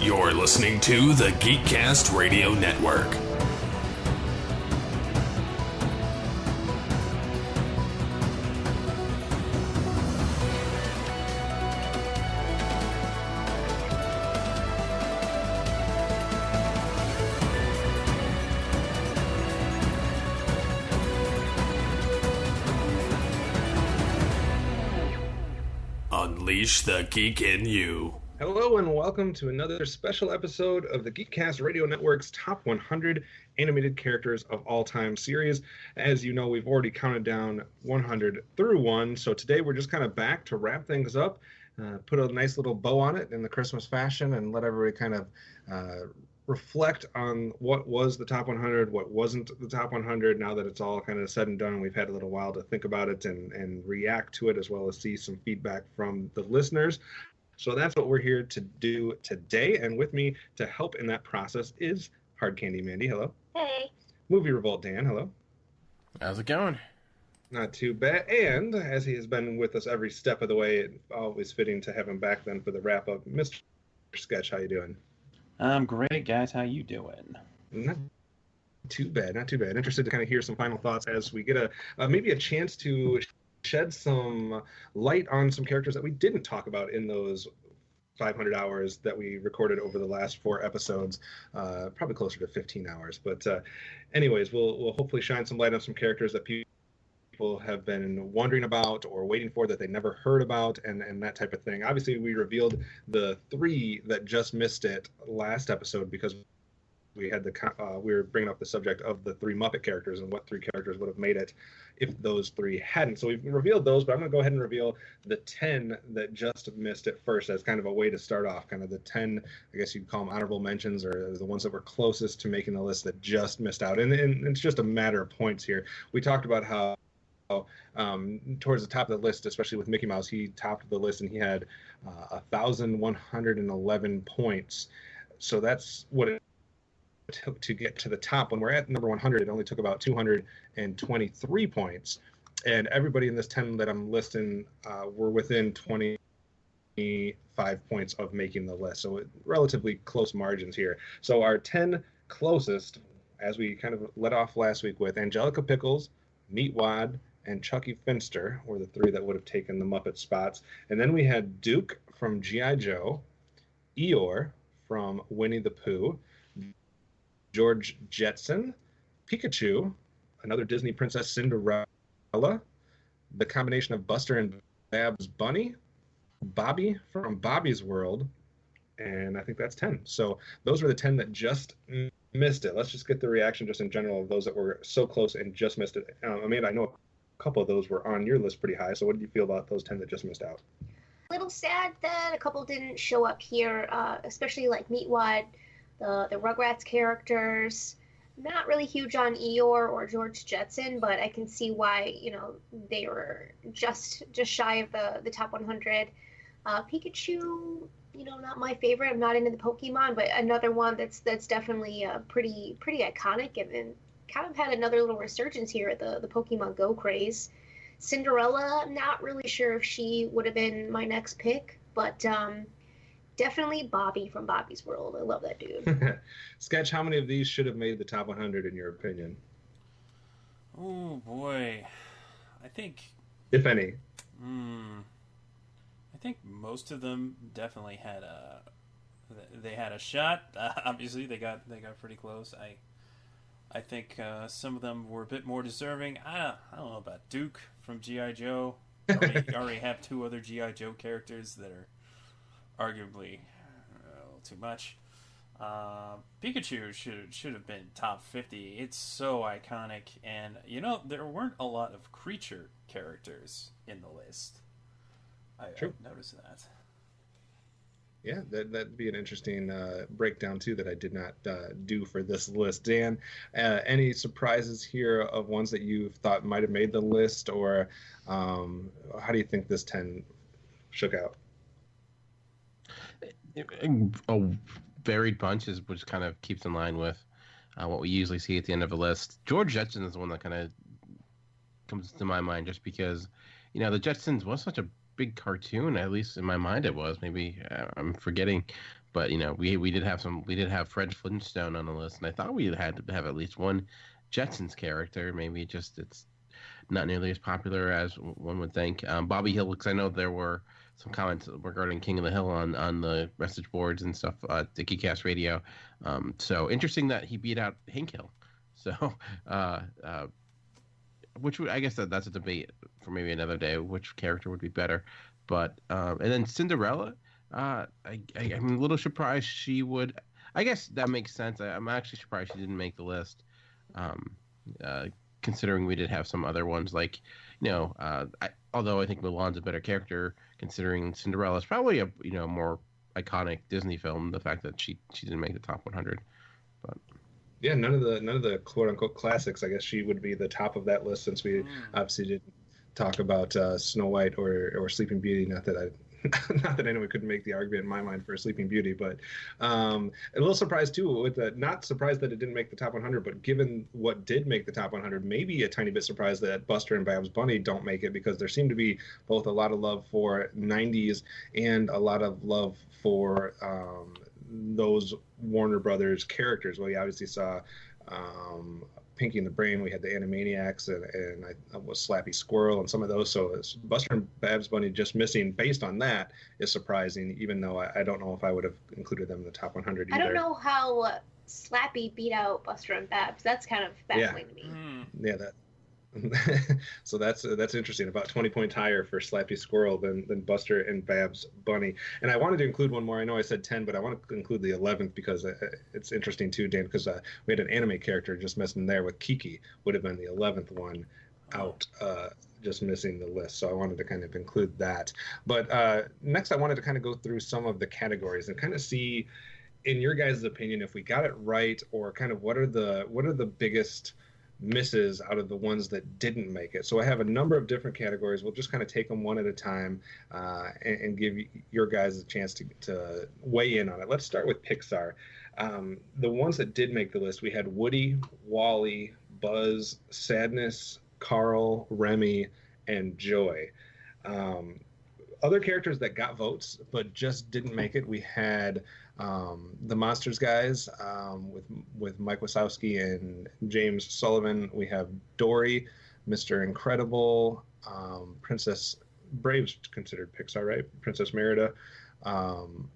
You're listening to the Geekcast Radio Network. Unleash the Geek in You. Hello and welcome to another special episode of the Geekcast Radio Network's Top 100 Animated Characters of All Time series. As you know, we've already counted down 100 through 1, so today we're just kind of back to wrap things up, put a nice little bow on it in the Christmas fashion, and let everybody kind of reflect on what was the top 100, what wasn't the top 100, now that it's all kind of said and done. We've had a little while to think about it and react to it, as well as see some feedback from the listeners. So that's what we're here to do today. And with me to help in that process is HardCandiMandi. Hello. Hey. MovieRevolt Dan. Hello. How's it going? Not too bad. And as he has been with us every step of the way, it's always fitting to have him back then for the wrap-up. Mr. Sketch, how you doing? I'm great, guys. How you doing? Not too bad. Not too bad. Interested to kind of hear some final thoughts as we get maybe a chance to shed some light on some characters that we didn't talk about in those 500 hours that we recorded over the last 4 episodes, probably closer to 15 hours. But anyways, we'll hopefully shine some light on some characters that people have been wondering about or waiting for that they never heard about, and that type of thing. Obviously, we revealed the 3 that just missed it last episode because we had we were bringing up the subject of the 3 Muppet characters and what 3 characters would have made it if those 3 hadn't. So we've revealed those, but I'm going to go ahead and reveal the 10 that just missed it first as kind of a way to start off. Kind of the 10, I guess you'd call them honorable mentions, or the ones that were closest to making the list that just missed out. And it's just a matter of points here. We talked about how towards the top of the list, especially with Mickey Mouse, he topped the list and he had 1,111 points. So that's what it took to get to the top. When we're at number 100, it only took about 223 points, and everybody in this 10 that I'm listing were within 25 points of making the list, so relatively close margins here. So our 10 closest, as we kind of let off last week with, Angelica Pickles, Meatwad, and Chucky Finster were the 3 that would have taken the Muppet spots. And then we had Duke from G.I. Joe, Eeyore from Winnie the Pooh, George Jetson, Pikachu, another Disney Princess Cinderella, the combination of Buster and Babs Bunny, Bobby from Bobby's World, and I think that's 10. So those were the 10 that just missed it. Let's just get the reaction just in general of those that were so close and just missed it. Amanda, I know a couple of those were on your list pretty high, so what did you feel about those 10 that just missed out? A little sad that a couple didn't show up here, especially like Meatwad, the Rugrats characters. Not really huge on Eeyore or George Jetson, but I can see why, they were just shy of the top 100. Pikachu, not my favorite. I'm not into the Pokemon, but another one that's definitely pretty iconic, and kind of had another little resurgence here at the Pokemon Go craze. Cinderella, not really sure if she would have been my next pick, but definitely Bobby from Bobby's World. I love that dude. Sketch, how many of these should have made the top 100 in your opinion? Oh boy, I think, if any. I think most of them definitely had a shot. Obviously, they got pretty close. I think some of them were a bit more deserving. I don't know about Duke from G.I. Joe. Already have 2 other G.I. Joe characters that are arguably a little too much. Pikachu should have been top 50. It's so iconic, and there weren't a lot of creature characters in the list. I noticed that. Yeah, that'd be an interesting breakdown too that I did not do for this list. Dan, any surprises here of ones that you thought might have made the list, or how do you think this 10 shook out? A varied bunch is which kind of keeps in line with what we usually see at the end of a list. George Jetson is the one that kind of comes to my mind just because the Jetsons was such a big cartoon. At least in my mind, it was. Maybe I'm forgetting, but we did have Fred Flintstone on the list, and I thought we had to have at least one Jetsons character. Maybe it's not nearly as popular as one would think. Bobby Hill, because I know there were some comments regarding King of the Hill on the message boards and stuff at the Geekcast Radio. So interesting that he beat out Hank Hill. So, I guess that's a debate for maybe another day. Which character would be better? But and then Cinderella, I'm a little surprised she would. I guess that makes sense. I'm actually surprised she didn't make the list. Considering we did have some other ones although I think Mulan's a better character, considering Cinderella's probably a more iconic Disney film. The fact that she didn't make the top 100, but yeah, none of the quote unquote classics. I guess she would be the top of that list, since we obviously didn't talk about Snow White or Sleeping Beauty. Not that anyone could make the argument in my mind for Sleeping Beauty, but a little surprised too. Not surprised that it didn't make the top 100, but given what did make the top 100, maybe a tiny bit surprised that Buster and Babs Bunny don't make it, because there seemed to be both a lot of love for 90s and a lot of love for those Warner Brothers characters. Well, you obviously saw Pinky and the Brain. We had the Animaniacs, and I was Slappy Squirrel and some of those. So it's Buster and Babs Bunny just missing based on that is surprising, even though I don't know if I would have included them in the top 100 either. I don't know how Slappy beat out Buster and Babs. That's kind of baffling to me. Yeah, that. So that's interesting. About 20 points higher for Slappy Squirrel than Buster and Babs Bunny. And I wanted to include one more. I know I said 10, but I want to include the 11th because it's interesting too, Dan, because we had an anime character just missing there with Kiki. Would have been the 11th one out, just missing the list. So I wanted to kind of include that. But next I wanted to kind of go through some of the categories and kind of see, in your guys' opinion, if we got it right, or kind of what are the biggest misses out of the ones that didn't make it. So I have a number of different categories. We'll just kind of take them one at a time and give your guys a chance to weigh in on it. Let's start with Pixar. The ones that did make the list, we had Woody, Wall-E, Buzz, Sadness, Carl, Remy, and Joy. Other characters that got votes but just didn't make it, we had the Monsters guys with Mike Wazowski and James Sullivan. We have Dory, Mr. Incredible, Princess Brave's considered Pixar, right? Princess Merida.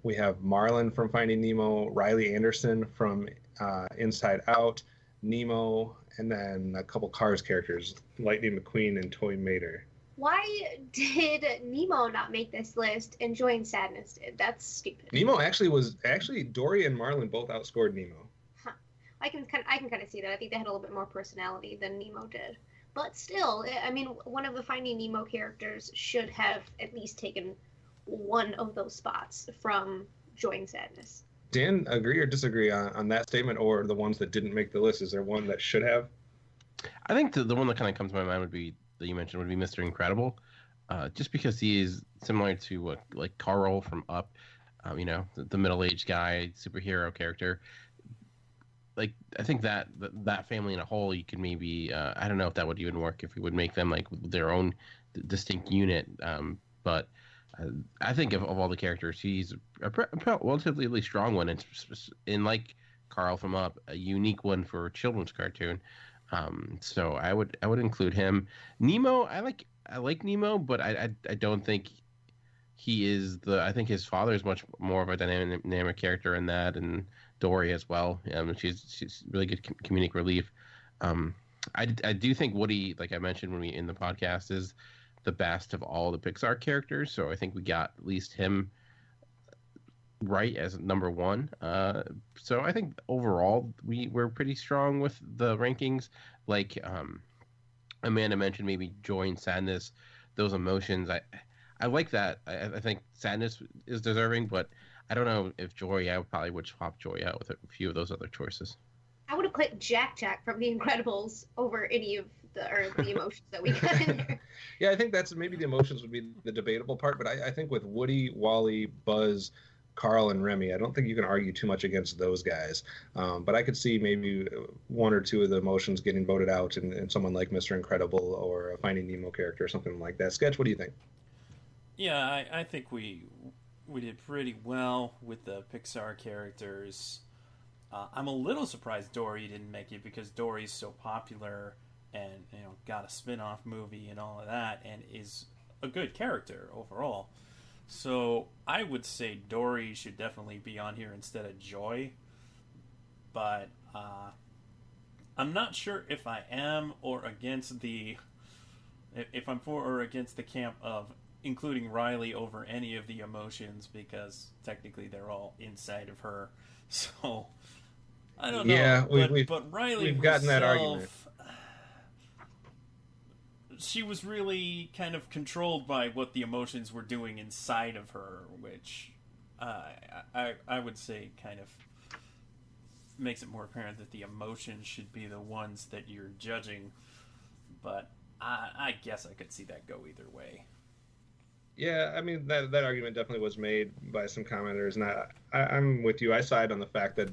We have Marlin from Finding Nemo, Riley Anderson from Inside Out, Nemo, and then a couple Cars characters, Lightning McQueen and Toy Mater. Why did Nemo not make this list and Joy and Sadness did? That's stupid. Nemo actually Dory and Marlin both outscored Nemo. Huh. I can kind of see that. I think they had a little bit more personality than Nemo did. But still, I mean, one of the Finding Nemo characters should have at least taken one of those spots from Joy and Sadness. Dan, agree or disagree on that statement, or the ones that didn't make the list? Is there one that should have? I think the one that kind of comes to my mind would be, that you mentioned, would be Mr. Incredible, just because he is similar to like Carl from Up, the middle-aged guy, superhero character. Like, I think that family in a whole, you could maybe, I don't know if that would even work if we would make them like their own distinct unit. But I think of all the characters, he's a relatively strong one, and like Carl from Up, a unique one for a children's cartoon. So I would include him. Nemo, I like Nemo, but I don't think he is I think his father is much more of a dynamic character in that, and Dory as well. She's really good comedic relief. I do think Woody, like I mentioned when we in the podcast, is the best of all the Pixar characters. So I think we got at least him right as number one. So I think overall we're pretty strong with the rankings. Like Amanda mentioned, maybe Joy and Sadness, those emotions. I like that. I think Sadness is deserving, but I don't know if Joy. I probably would swap Joy out with a few of those other choices. I would have clicked Jack from The Incredibles over any of the emotions that we got in there. Yeah, I think that's maybe the emotions would be the debatable part, but I think with Woody, Wall-E, Buzz, Carl and Remy. I don't think you can argue too much against those guys. But I could see maybe one or two of the emotions getting voted out in someone like Mr. Incredible or a Finding Nemo character or something like that. Sketch, what do you think? Yeah, I think we did pretty well with the Pixar characters. I'm a little surprised Dory didn't make it because Dory's so popular and got a spin-off movie and all of that and is a good character overall. So I would say Dory should definitely be on here instead of Joy. But I'm not sure if I am or against if I'm for or against the camp of including Riley over any of the emotions because technically they're all inside of her. So I don't know. Yeah, but Riley we've gotten that argument. She was really kind of controlled by what the emotions were doing inside of her, which I would say kind of makes it more apparent that the emotions should be the ones that you're judging. But I guess I could see that go either way. Yeah, I mean, that argument definitely was made by some commenters, and I'm with you. I side on the fact that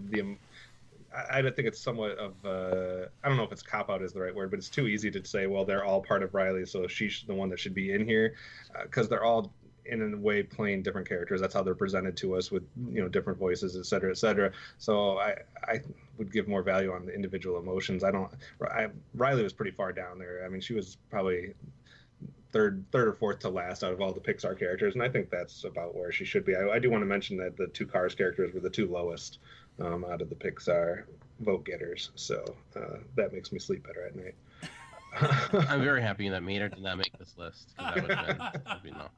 I think it's somewhat of I don't know if it's cop-out is the right word, but it's too easy to say, well, they're all part of Riley, so she's the one that should be in here, because they're all in a way playing different characters. That's how they're presented to us with different voices, et cetera, et cetera. So I would give more value on the individual emotions. Riley was pretty far down there. I mean, she was probably third or fourth to last out of all the Pixar characters, and I think that's about where she should be. I do want to mention that the two Cars characters were the two lowest out of the Pixar vote getters, so that makes me sleep better at night. I'm very happy that Mater did not make this list. That would be no.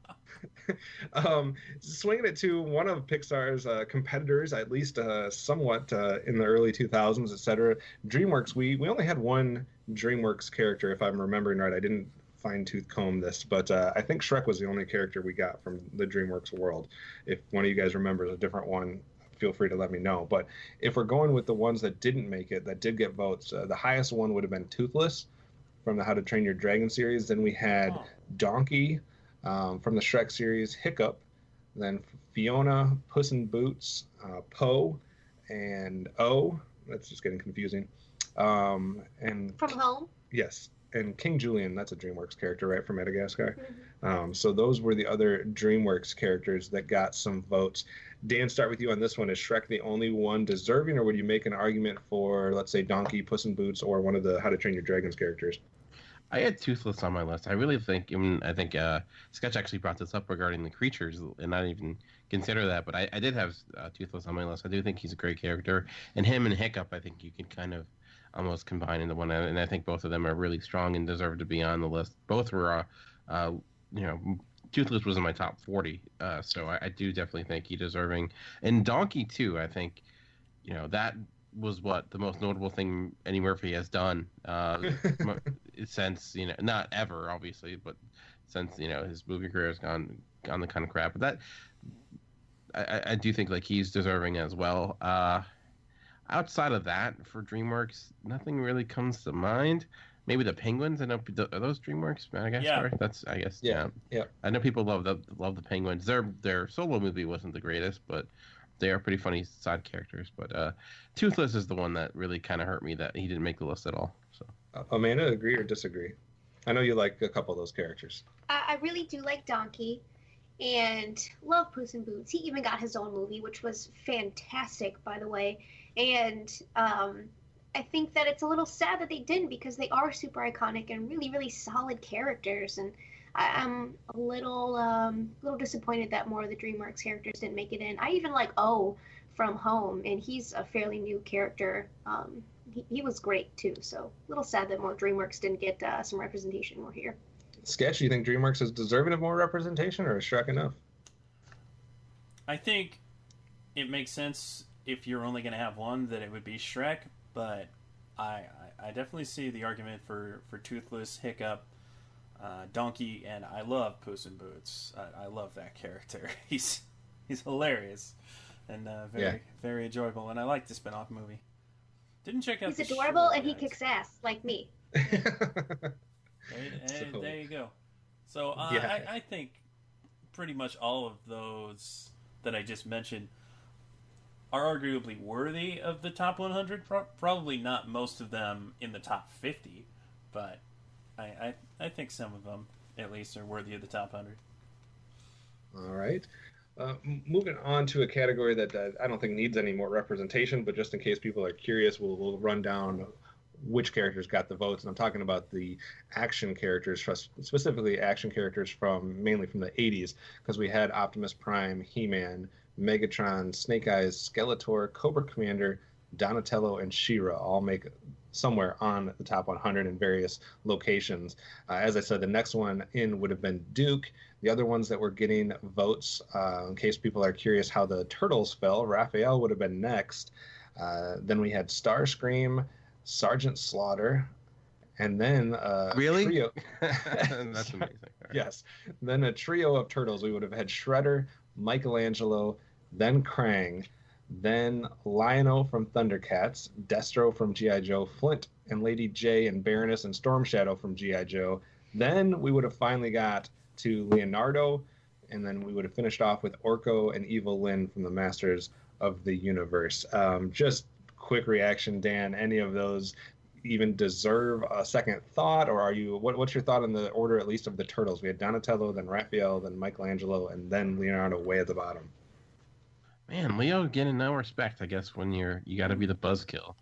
Swinging it to one of Pixar's competitors, at least somewhat in the early 2000s, etc. DreamWorks. We only had one DreamWorks character, if I'm remembering right. I didn't fine-tooth comb this, but I think Shrek was the only character we got from the DreamWorks world. If one of you guys remembers a different one, feel free to let me know. But if we're going with the ones that didn't make it, that did get votes, the highest one would have been Toothless from the How to Train Your Dragon series. Then we had Donkey from the Shrek series, Hiccup, then Fiona, Puss in Boots, Poe, and O. That's just getting confusing. And From Home? Yes. And King Julian, that's a DreamWorks character, right, from Madagascar. So those were the other DreamWorks characters that got some votes. Dan, start with you on this one. Is Shrek the only one deserving, or would you make an argument for, let's say, Donkey, Puss in Boots, or one of the How to Train Your Dragons characters? I had Toothless on my list. I really think, Sketch actually brought this up regarding the creatures, and I didn't even consider that, but I did have Toothless on my list. I do think he's a great character. And him and Hiccup, I think you can kind of almost combine into one, and I think both of them are really strong and deserve to be on the list. Both were, Toothless was in my top 40, so I do definitely think he's deserving. And Donkey, too, I think, that was what the most notable thing Eddie Murphy has done since, not ever, obviously, but since, his movie career has gone the kind of crap. But that, I do think, he's deserving as well. Outside of that, for DreamWorks, nothing really comes to mind. Maybe the Penguins. I know, are those DreamWorks? Madagascar? Yeah. That's, I guess, yeah. I know people love the Penguins. Their solo movie wasn't the greatest, but they are pretty funny side characters. But Toothless is the one that really kind of hurt me that he didn't make the list at all. So, Amanda, agree or disagree? I know you like a couple of those characters. I really do like Donkey and love Puss in Boots. He even got his own movie, which was fantastic, by the way. And I think that it's a little sad that they didn't, because they are super iconic and really, really solid characters. And I'm a little disappointed that more of the DreamWorks characters didn't make it in. I even like O from Home, and he's a fairly new character. He was great too, so a little sad that more DreamWorks didn't get some representation more here. Sketch, do you think DreamWorks is deserving of more representation, or is Shrek enough? I think it makes sense if you're only going to have one that it would be Shrek, but I definitely see the argument for Toothless, Hiccup, Donkey, and I love Puss in Boots. I love that character. He's hilarious and very enjoyable, and I like the spin-off movie. Didn't check out. He's adorable and he kicks ass like me. There you go. So I think pretty much all of those that I just mentioned are arguably worthy of the top 100. Probably not most of them in the top 50, but I think some of them at least are worthy of the top 100. All right. Moving on to a category that I don't think needs any more representation, but just in case people are curious, we'll run down which characters got the votes. And I'm talking about the action characters, specifically action characters mainly from the 80s, because we had Optimus Prime, He-Man, Megatron, Snake Eyes, Skeletor, Cobra Commander, Donatello, and She-Ra all make somewhere on the top 100 in various locations. As I said, the next one in would have been Duke. The other ones that were getting votes, in case people are curious how the Turtles fell, Raphael would have been next. Then we had Starscream, Sergeant Slaughter, and then really? Trio. That's amazing. Right. Yes. Then a trio of turtles. We would have had Shredder, Michelangelo, then Krang, then Lion-O from Thundercats, Destro from G.I. Joe, Flint and Lady J, and Baroness and Storm Shadow from G.I. Joe. Then we would have finally got to Leonardo, and then we would have finished off with Orko and Evil Lyn from the Masters of the Universe. Just quick reaction, Dan. Any of those even deserve a second thought, or what's your thought on the order, at least of the turtles? We had Donatello, then Raphael, then Michelangelo, and then Leonardo way at the bottom. Man, Leo getting no respect, I guess, when you got to be the buzzkill.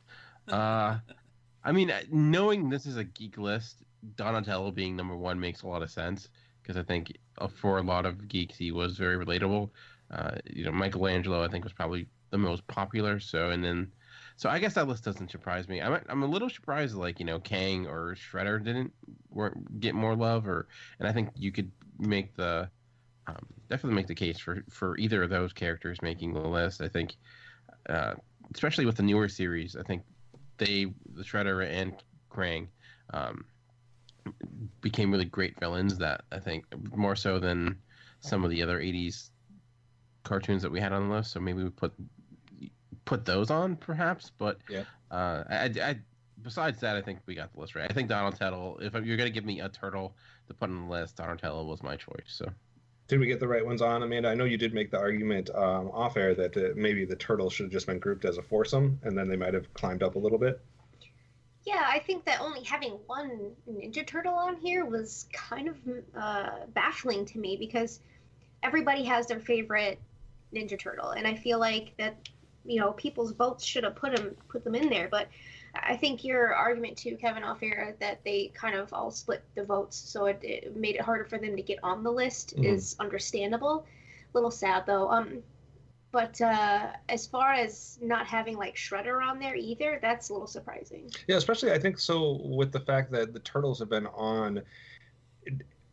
I mean, knowing this is a geek list, Donatello being number one makes a lot of sense, because I think for a lot of geeks he was very relatable. Michelangelo I think was probably the most popular. So I guess that list doesn't surprise me. I'm a little surprised, Kang or Shredder weren't get more love, and I think you could make definitely make the case for either of those characters making the list. I think, especially with the newer series, I think the Shredder and Krang became really great villains that I think more so than some of the other 80s cartoons that we had on the list. So maybe we put those on perhaps, but yeah. I besides that, I think we got the list right. I think Donatello, if you're going to give me a turtle to put on the list, Donatello was my choice. So did we get the right ones on, Amanda? I know you did make the argument off air that maybe the turtles should have just been grouped as a foursome, and then they might have climbed up a little bit. Yeah, I think that only having one Ninja Turtle on here was kind of baffling to me, because everybody has their favorite Ninja Turtle, and I feel like that, people's votes should have put them in there. But I think your argument too, Kevin, off air, that they kind of all split the votes, so it made it harder for them to get on the list, is understandable. A little sad though. But as far as not having Shredder on there either, that's a little surprising. Yeah, especially I think so with the fact that the Turtles have been on,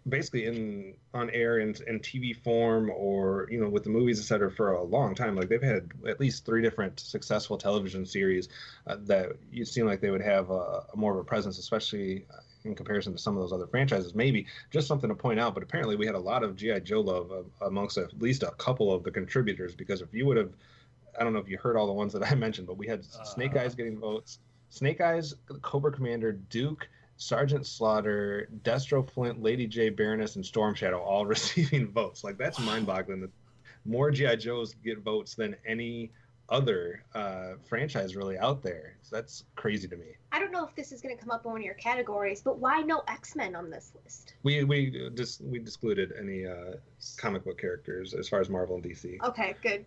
basically on air in TV form, or with the movies, etc., for a long time. They've had at least 3 different successful television series that you seem like they would have a more of a presence, especially in comparison to some of those other franchises. Maybe just something to point out, but apparently we had a lot of G.I. Joe love amongst at least a couple of the contributors, because if you would have, I don't know if you heard all the ones that I mentioned, but we had Snake Eyes getting votes. Snake Eyes, Cobra Commander, Duke, Sergeant Slaughter, Destro, Flint, Lady J, Baroness, and Storm Shadow all receiving votes. That's mind-boggling. That more G.I. Joes get votes than any other franchise really out there. So that's crazy to me. I don't know if this is going to come up on one of your categories, but why no X-Men on this list? We excluded any comic book characters as far as Marvel and DC. Okay, good.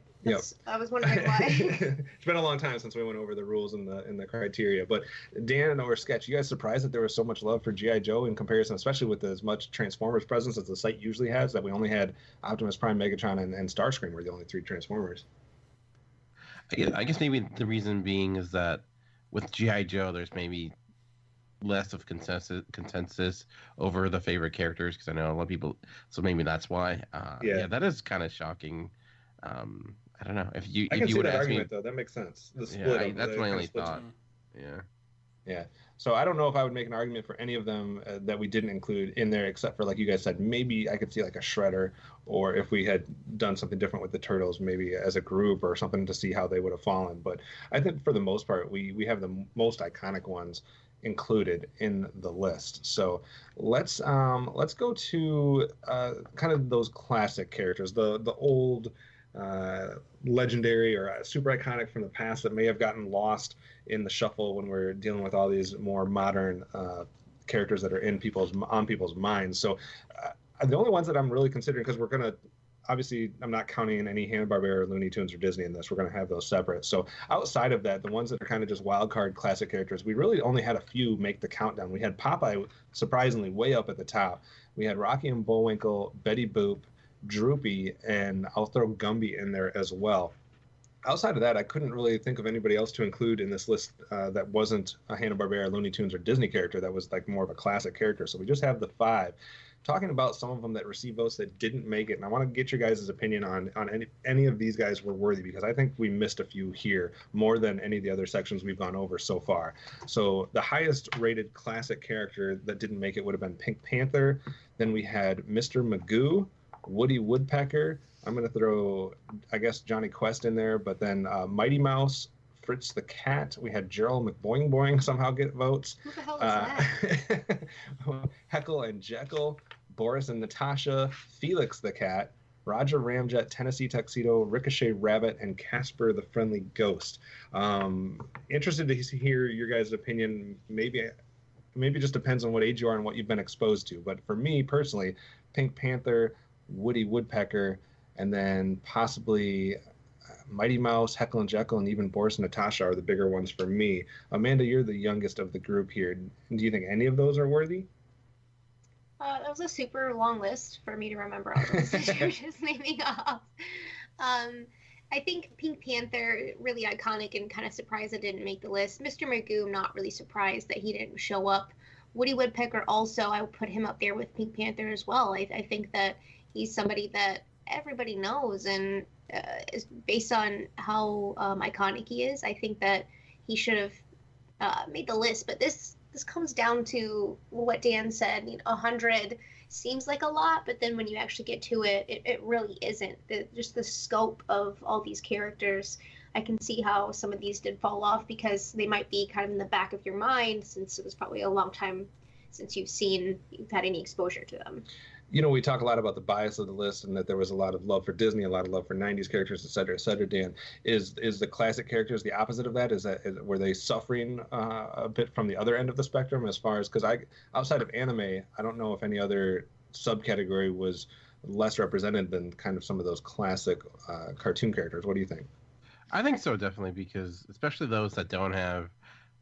I was wondering why. It's been a long time since we went over the rules and the criteria. But Dan or Sketch, you guys surprised that there was so much love for G.I. Joe in comparison, especially with as much Transformers presence as the site usually has, that we only had Optimus Prime, Megatron, and Starscream were the only 3 Transformers? I guess maybe the reason being is that with G.I. Joe, there's maybe less of consensus over the favorite characters, because I know a lot of people, so maybe that's why. Yeah, that is kind of shocking. I don't know if you would ask argument, me, though, that makes sense. The split. That's my only thought. Yeah. So I don't know if I would make an argument for any of them that we didn't include in there, except for, like you guys said, maybe I could see a Shredder, or if we had done something different with the Turtles, maybe as a group or something, to see how they would have fallen. But I think for the most part, we have the most iconic ones included in the list. So let's go to kind of those classic characters, the old legendary or super iconic from the past that may have gotten lost in the shuffle when we're dealing with all these more modern characters that are on people's minds. So the only ones that I'm really considering, because we're gonna obviously, I'm not counting any Hanna-Barbera, Looney Tunes, or Disney in this. We're going to have those separate. So outside of that, the ones that are kind of just wild card classic characters, we really only had a few make the countdown. We had Popeye, surprisingly, way up at the top. We had Rocky and Bullwinkle, Betty Boop, Droopy, and I'll throw Gumby in there as well. Outside of that, I couldn't really think of anybody else to include in this list that wasn't a Hanna-Barbera, Looney Tunes, or Disney character that was like more of a classic character. So we just have the 5. Talking about some of them that received votes that didn't make it, and I want to get your guys' opinion on any of these guys were worthy, because I think we missed a few here more than any of the other sections we've gone over so far. So the highest rated classic character that didn't make it would have been Pink Panther. Then we had Mr. Magoo, Woody Woodpecker. I'm going to throw, I guess, Johnny Quest in there, but then Mighty Mouse, Fritz the Cat. We had Gerald McBoing Boing somehow get votes. Who the hell is that? Heckle and Jekyll, Boris and Natasha, Felix the Cat, Roger Ramjet, Tennessee Tuxedo, Ricochet Rabbit, and Casper the Friendly Ghost. Interested to hear your guys' opinion. Maybe just depends on what age you are and what you've been exposed to. But for me personally, Pink Panther, Woody Woodpecker, and then possibly Mighty Mouse, Heckle and Jekyll, and even Boris and Natasha are the bigger ones for me. Amanda, you're the youngest of the group here. Do you think any of those are worthy? That was a super long list for me to remember all those that you're just naming off. I think Pink Panther, really iconic and kind of surprised it didn't make the list. Mr. Magoo, not really surprised that he didn't show up. Woody Woodpecker also, I would put him up there with Pink Panther as well. I think that he's somebody that everybody knows, and is based on how iconic he is, I think that he should have made the list. But this comes down to what Dan said. 100 seems like a lot, but then when you actually get to it, it really isn't. Just the scope of all these characters, I can see how some of these did fall off because they might be kind of in the back of your mind, since it was probably a long time since you've had any exposure to them. We talk a lot about the bias of the list and that there was a lot of love for Disney, a lot of love for 90s characters, et cetera, Dan. Is the classic characters the opposite of that? Were they suffering a bit from the other end of the spectrum as far as, because outside of anime, I don't know if any other subcategory was less represented than kind of some of those classic cartoon characters. What do you think? I think so, definitely, because especially those that don't have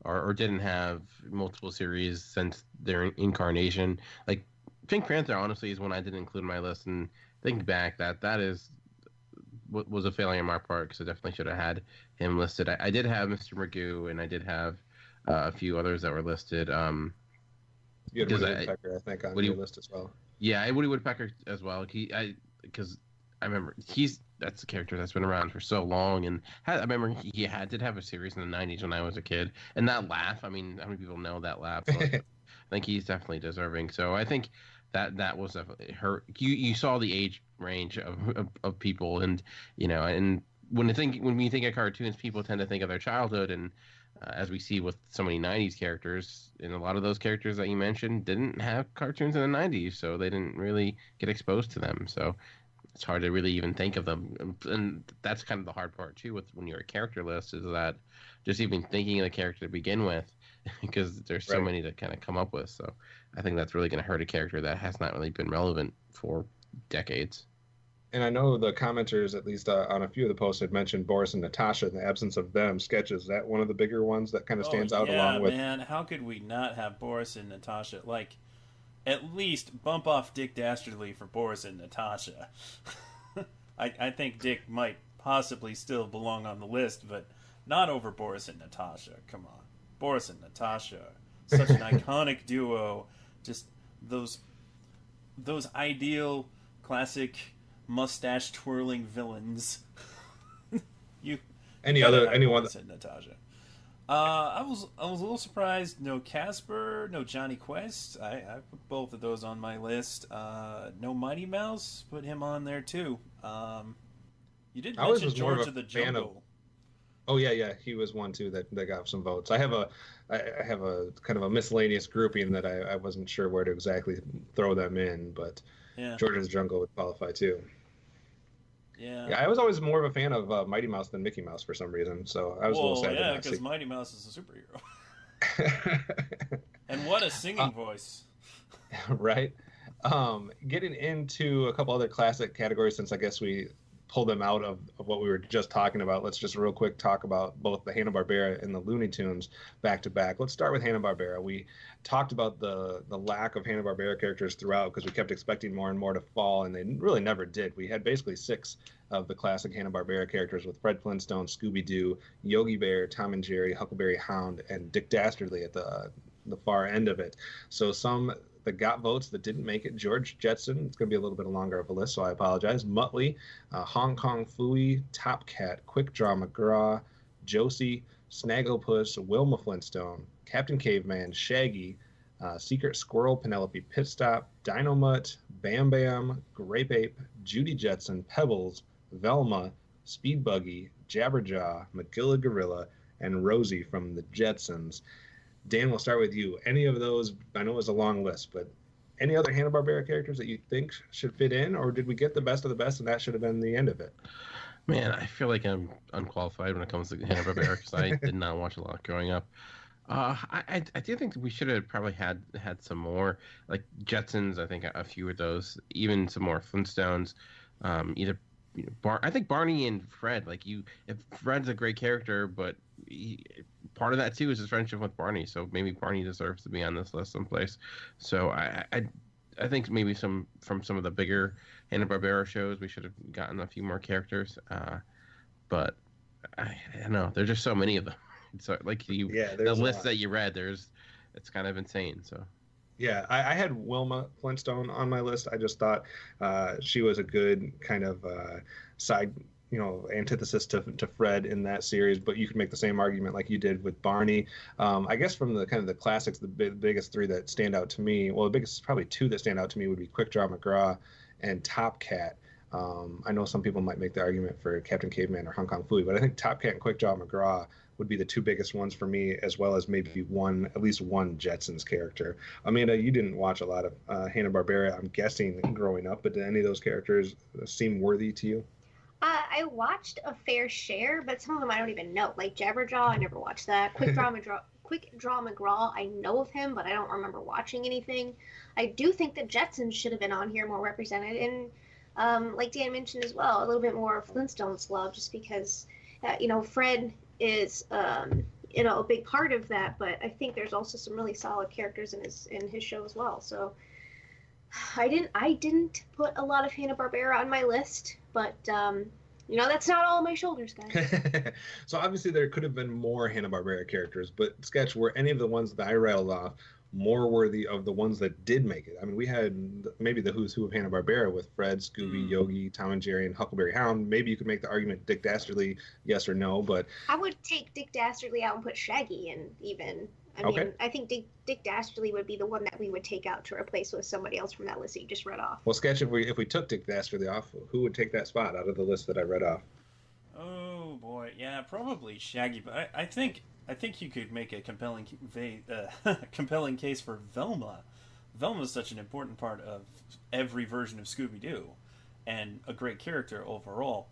or didn't have multiple series since their incarnation, like Pink Panther, honestly, is one I didn't include in my list, and think back, that is what was a failure on my part, because I definitely should have had him listed. I did have Mr. Magoo, and I did have a few others that were listed. You had Woody Woodpecker, I think, on your list as well. Yeah, I had Woody Woodpecker as well. Because I remember that's a character that's been around for so long, and I remember he did have a series in the 90s when I was a kid, and that laugh. I mean, how many people know that laugh? So I think he's definitely deserving. So I think that was definitely her. You saw the age range of people, and and when we think of cartoons, people tend to think of their childhood, and as we see with so many 90s characters, and a lot of those characters that you mentioned didn't have cartoons in the 90s, so they didn't really get exposed to them. So it's hard to really even think of them, and that's kind of the hard part too with when you're a character list, is that just even thinking of the character to begin with, because there's so many to kind of come up with. So I think that's really going to hurt a character that has not really been relevant for decades. And I know the commenters, at least on a few of the posts, had mentioned Boris and Natasha in the absence of them. Sketches, is that one of the bigger ones that kind of stands out along with? Yeah, man, how could we not have Boris and Natasha? Like, at least bump off Dick Dastardly for Boris and Natasha. I think Dick might possibly still belong on the list, but not over Boris and Natasha. Come on. Boris and Natasha, such an iconic duo. Just those ideal, classic, mustache twirling villains. Anyone? Said Natasha. I was a little surprised. No Casper, no Johnny Quest. I put both of those on my list. No Mighty Mouse. Put him on there too. You didn't mention George of the Jungle. Oh yeah, he was one too that got some votes. I have a kind of a miscellaneous grouping that I wasn't sure where to exactly throw them in, but yeah. George of the Jungle would qualify too. Yeah, I was always more of a fan of Mighty Mouse than Mickey Mouse for some reason, so I was a little sad to not see. because Mighty Mouse is a superhero. And what a singing voice. Right? Getting into a couple other classic categories, since I guess we pulled them out of what we were just talking about, let's just real quick talk about both the Hanna-Barbera and the Looney Tunes back to back. Let's start with Hanna-Barbera. We talked about the lack of Hanna-Barbera characters throughout because we kept expecting more and more to fall, and they really never did. We had basically 6 of the classic Hanna-Barbera characters with Fred Flintstone, Scooby-Doo, Yogi Bear, Tom and Jerry, Huckleberry Hound, and Dick Dastardly at the far end of it. So some that got votes that didn't make it: George Jetson, it's going to be a little bit longer of a list, so I apologize. Muttley, Hong Kong Phooey, Top Cat, Quick Draw McGraw, Josie, Snagglepuss, Wilma Flintstone, Captain Caveman, Shaggy, Secret Squirrel, Penelope Pitstop, Dino-Mutt, Bam Bam, Grape Ape, Judy Jetson, Pebbles, Velma, Speed Buggy, Jabberjaw, Magilla Gorilla, and Rosie from the Jetsons. Dan, we'll start with you. Any of those, I know it was a long list, but any other Hanna-Barbera characters that you think should fit in, or did we get the best of the best and that should have been the end of it? Man, I feel like I'm unqualified when it comes to Hanna-Barbera because I did not watch a lot growing up. I do think that we should have probably had some more, like Jetsons. I think a few of those, even some more Flintstones. I think Barney and Fred. If Fred's a great character, but part of that too is his friendship with Barney. So maybe Barney deserves to be on this list someplace. So I think maybe from some of the bigger Hanna-Barbera shows we should have gotten a few more characters. But I don't know. There's just so many of them. So the list that you read, it's kind of insane. So. Yeah, I had Wilma Flintstone on my list. I just thought she was a good kind of side, antithesis to Fred in that series. But you could make the same argument like you did with Barney. I guess from the kind of the classics, the biggest 3 that stand out to me, well, the biggest probably 2 that stand out to me would be Quick Draw McGraw and Top Cat. I know some people might make the argument for Captain Caveman or Hong Kong Phooey, but I think Top Cat and Quick Draw McGraw would be the 2 biggest ones for me, as well as maybe at least one Jetsons character. Amanda, you didn't watch a lot of Hanna-Barbera, I'm guessing, growing up, but did any of those characters seem worthy to you? I watched a fair share, but some of them I don't even know. Like Jabberjaw, I never watched that. Quick Draw McGraw, I know of him, but I don't remember watching anything. I do think the Jetsons should have been on here more represented, and like Dan mentioned as well, a little bit more Flintstones love, just because, Fred is a big part of that, but I think there's also some really solid characters in his show as well. So I didn't put a lot of Hanna-Barbera on my list, but that's not all on my shoulders, guys. So obviously there could have been more Hanna-Barbera characters, but Sketch, were any of the ones that I rattled off more worthy of the ones that did make it? I mean, we had maybe the who's who of Hanna-Barbera with Fred, Scooby, Yogi, Tom and Jerry, and Huckleberry Hound. Maybe you could make the argument Dick Dastardly, yes or no, but I would take Dick Dastardly out and put Shaggy in even. I think Dick Dastardly would be the one that we would take out to replace with somebody else from that list that you just read off. Well, Sketch, if we took Dick Dastardly off, who would take that spot out of the list that I read off? Oh boy, yeah, probably Shaggy, but I think you could make a compelling case for Velma. Velma's such an important part of every version of Scooby-Doo, and a great character overall.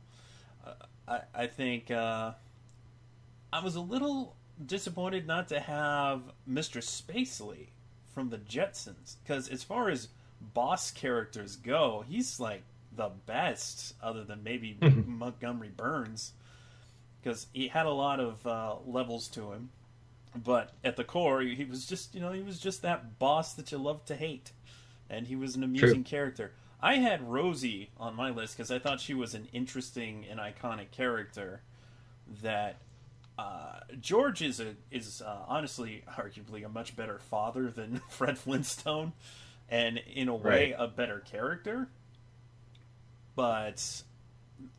I think I was a little disappointed not to have Mr. Spacely from the Jetsons, because as far as boss characters go, he's like the best, other than maybe Montgomery Burns, because he had a lot of levels to him, but at the core he was just that boss that you love to hate, and he was an amusing character. I had Rosie on my list because I thought she was an interesting and iconic character that George is honestly arguably a much better father than Fred Flintstone, and in a way a better character. But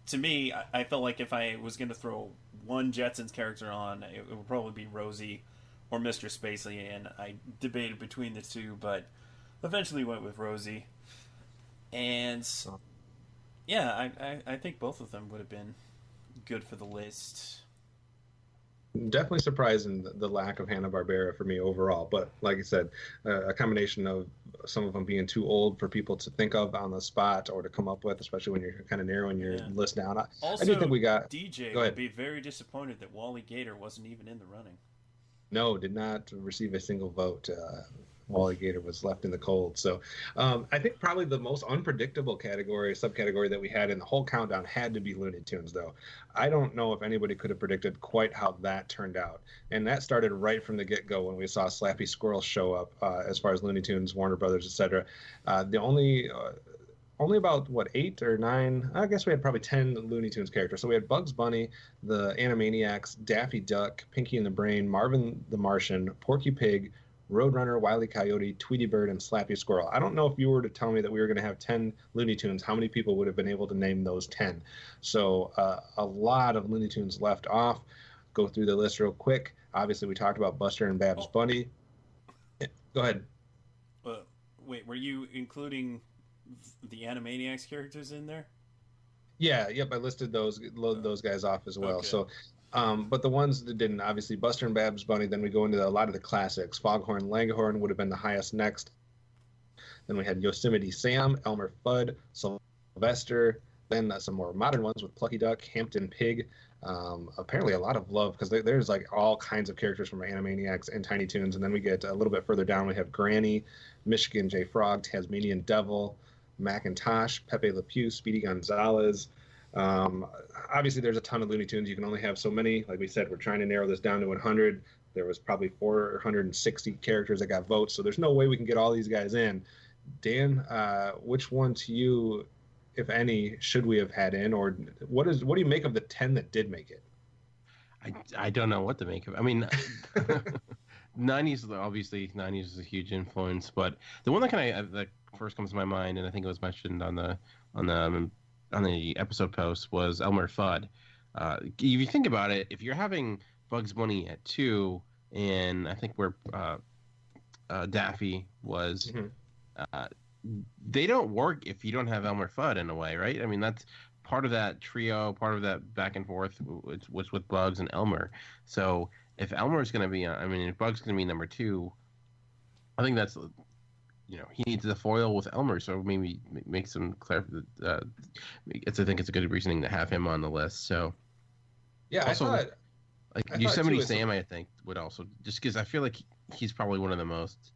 to me, I felt like if I was going to throw one Jetsons character on, it would probably be Rosie or Mr. Spacely, and I debated between the 2, but eventually went with Rosie. And yeah, I think both of them would have been good for the list. definitely surprising the lack of Hanna-Barbera for me overall. But like I said, a combination of some of them being too old for people to think of on the spot or to come up with, especially when you're kind of narrowing your list down. Also, I do think we got DJ Go ahead. would be very disappointed that Wally Gator wasn't even in the running. No, did not receive a single vote. Wally Gator was left in the cold. So I think probably the most unpredictable subcategory that we had in the whole countdown had to be Looney Tunes, though. I don't know if anybody could have predicted quite how that turned out. And that started right from the get-go when we saw Slappy Squirrel show up as far as Looney Tunes, Warner Brothers, etc. The only about, 8 or 9, I guess we had probably 10 Looney Tunes characters. So we had Bugs Bunny, the Animaniacs, Daffy Duck, Pinky and the Brain, Marvin the Martian, Porky Pig, Roadrunner, Wile E. Coyote, Tweety Bird, and Slappy Squirrel. I don't know if you were to tell me that we were going to have 10 Looney Tunes, how many people would have been able to name those 10? So a lot of Looney Tunes left off. Go through the list real quick. Obviously, we talked about Buster and Babs Bunny. Go ahead. Wait, were you including the Animaniacs characters in there? Yeah, yep, I listed those guys off as well. Okay. So, but the ones that didn't, obviously Buster and Babs Bunny, then we go into a lot of the classics. Foghorn Leghorn would have been the highest next. Then we had Yosemite Sam, Elmer Fudd, Sylvester, then some more modern ones with Plucky Duck, Hampton Pig. Apparently a lot of love because there's like all kinds of characters from Animaniacs and Tiny Toons. And then we get a little bit further down, we have Granny, Michigan J. Frog, Tasmanian Devil, Macintosh, Pepe Le Pew, Speedy Gonzalez. Obviously, there's a ton of Looney Tunes. You can only have so many. Like we said, we're trying to narrow this down to 100. There was probably 460 characters that got votes, so there's no way we can get all these guys in. Dan, which one to you, if any, should we have had in, or what do you make of the 10 that did make it? I don't know what to make of it. I mean, 90s, obviously, 90s is a huge influence, but the one that first comes to my mind, and I think it was mentioned on the episode post, was Elmer Fudd. If you think about it, if you're having Bugs Bunny at 2, and I think where Daffy was, they don't work if you don't have Elmer Fudd in a way, right? I mean, that's part of that trio, part of that back and forth was with Bugs and Elmer. So if Elmer's going to be, if Bugs is going to be number 2, I think that's, he needs the foil with Elmer. So maybe make some I think it's a good reasoning to have him on the list. So yeah, also, Yosemite Sam, I think would also, just because I feel like he's probably one of the most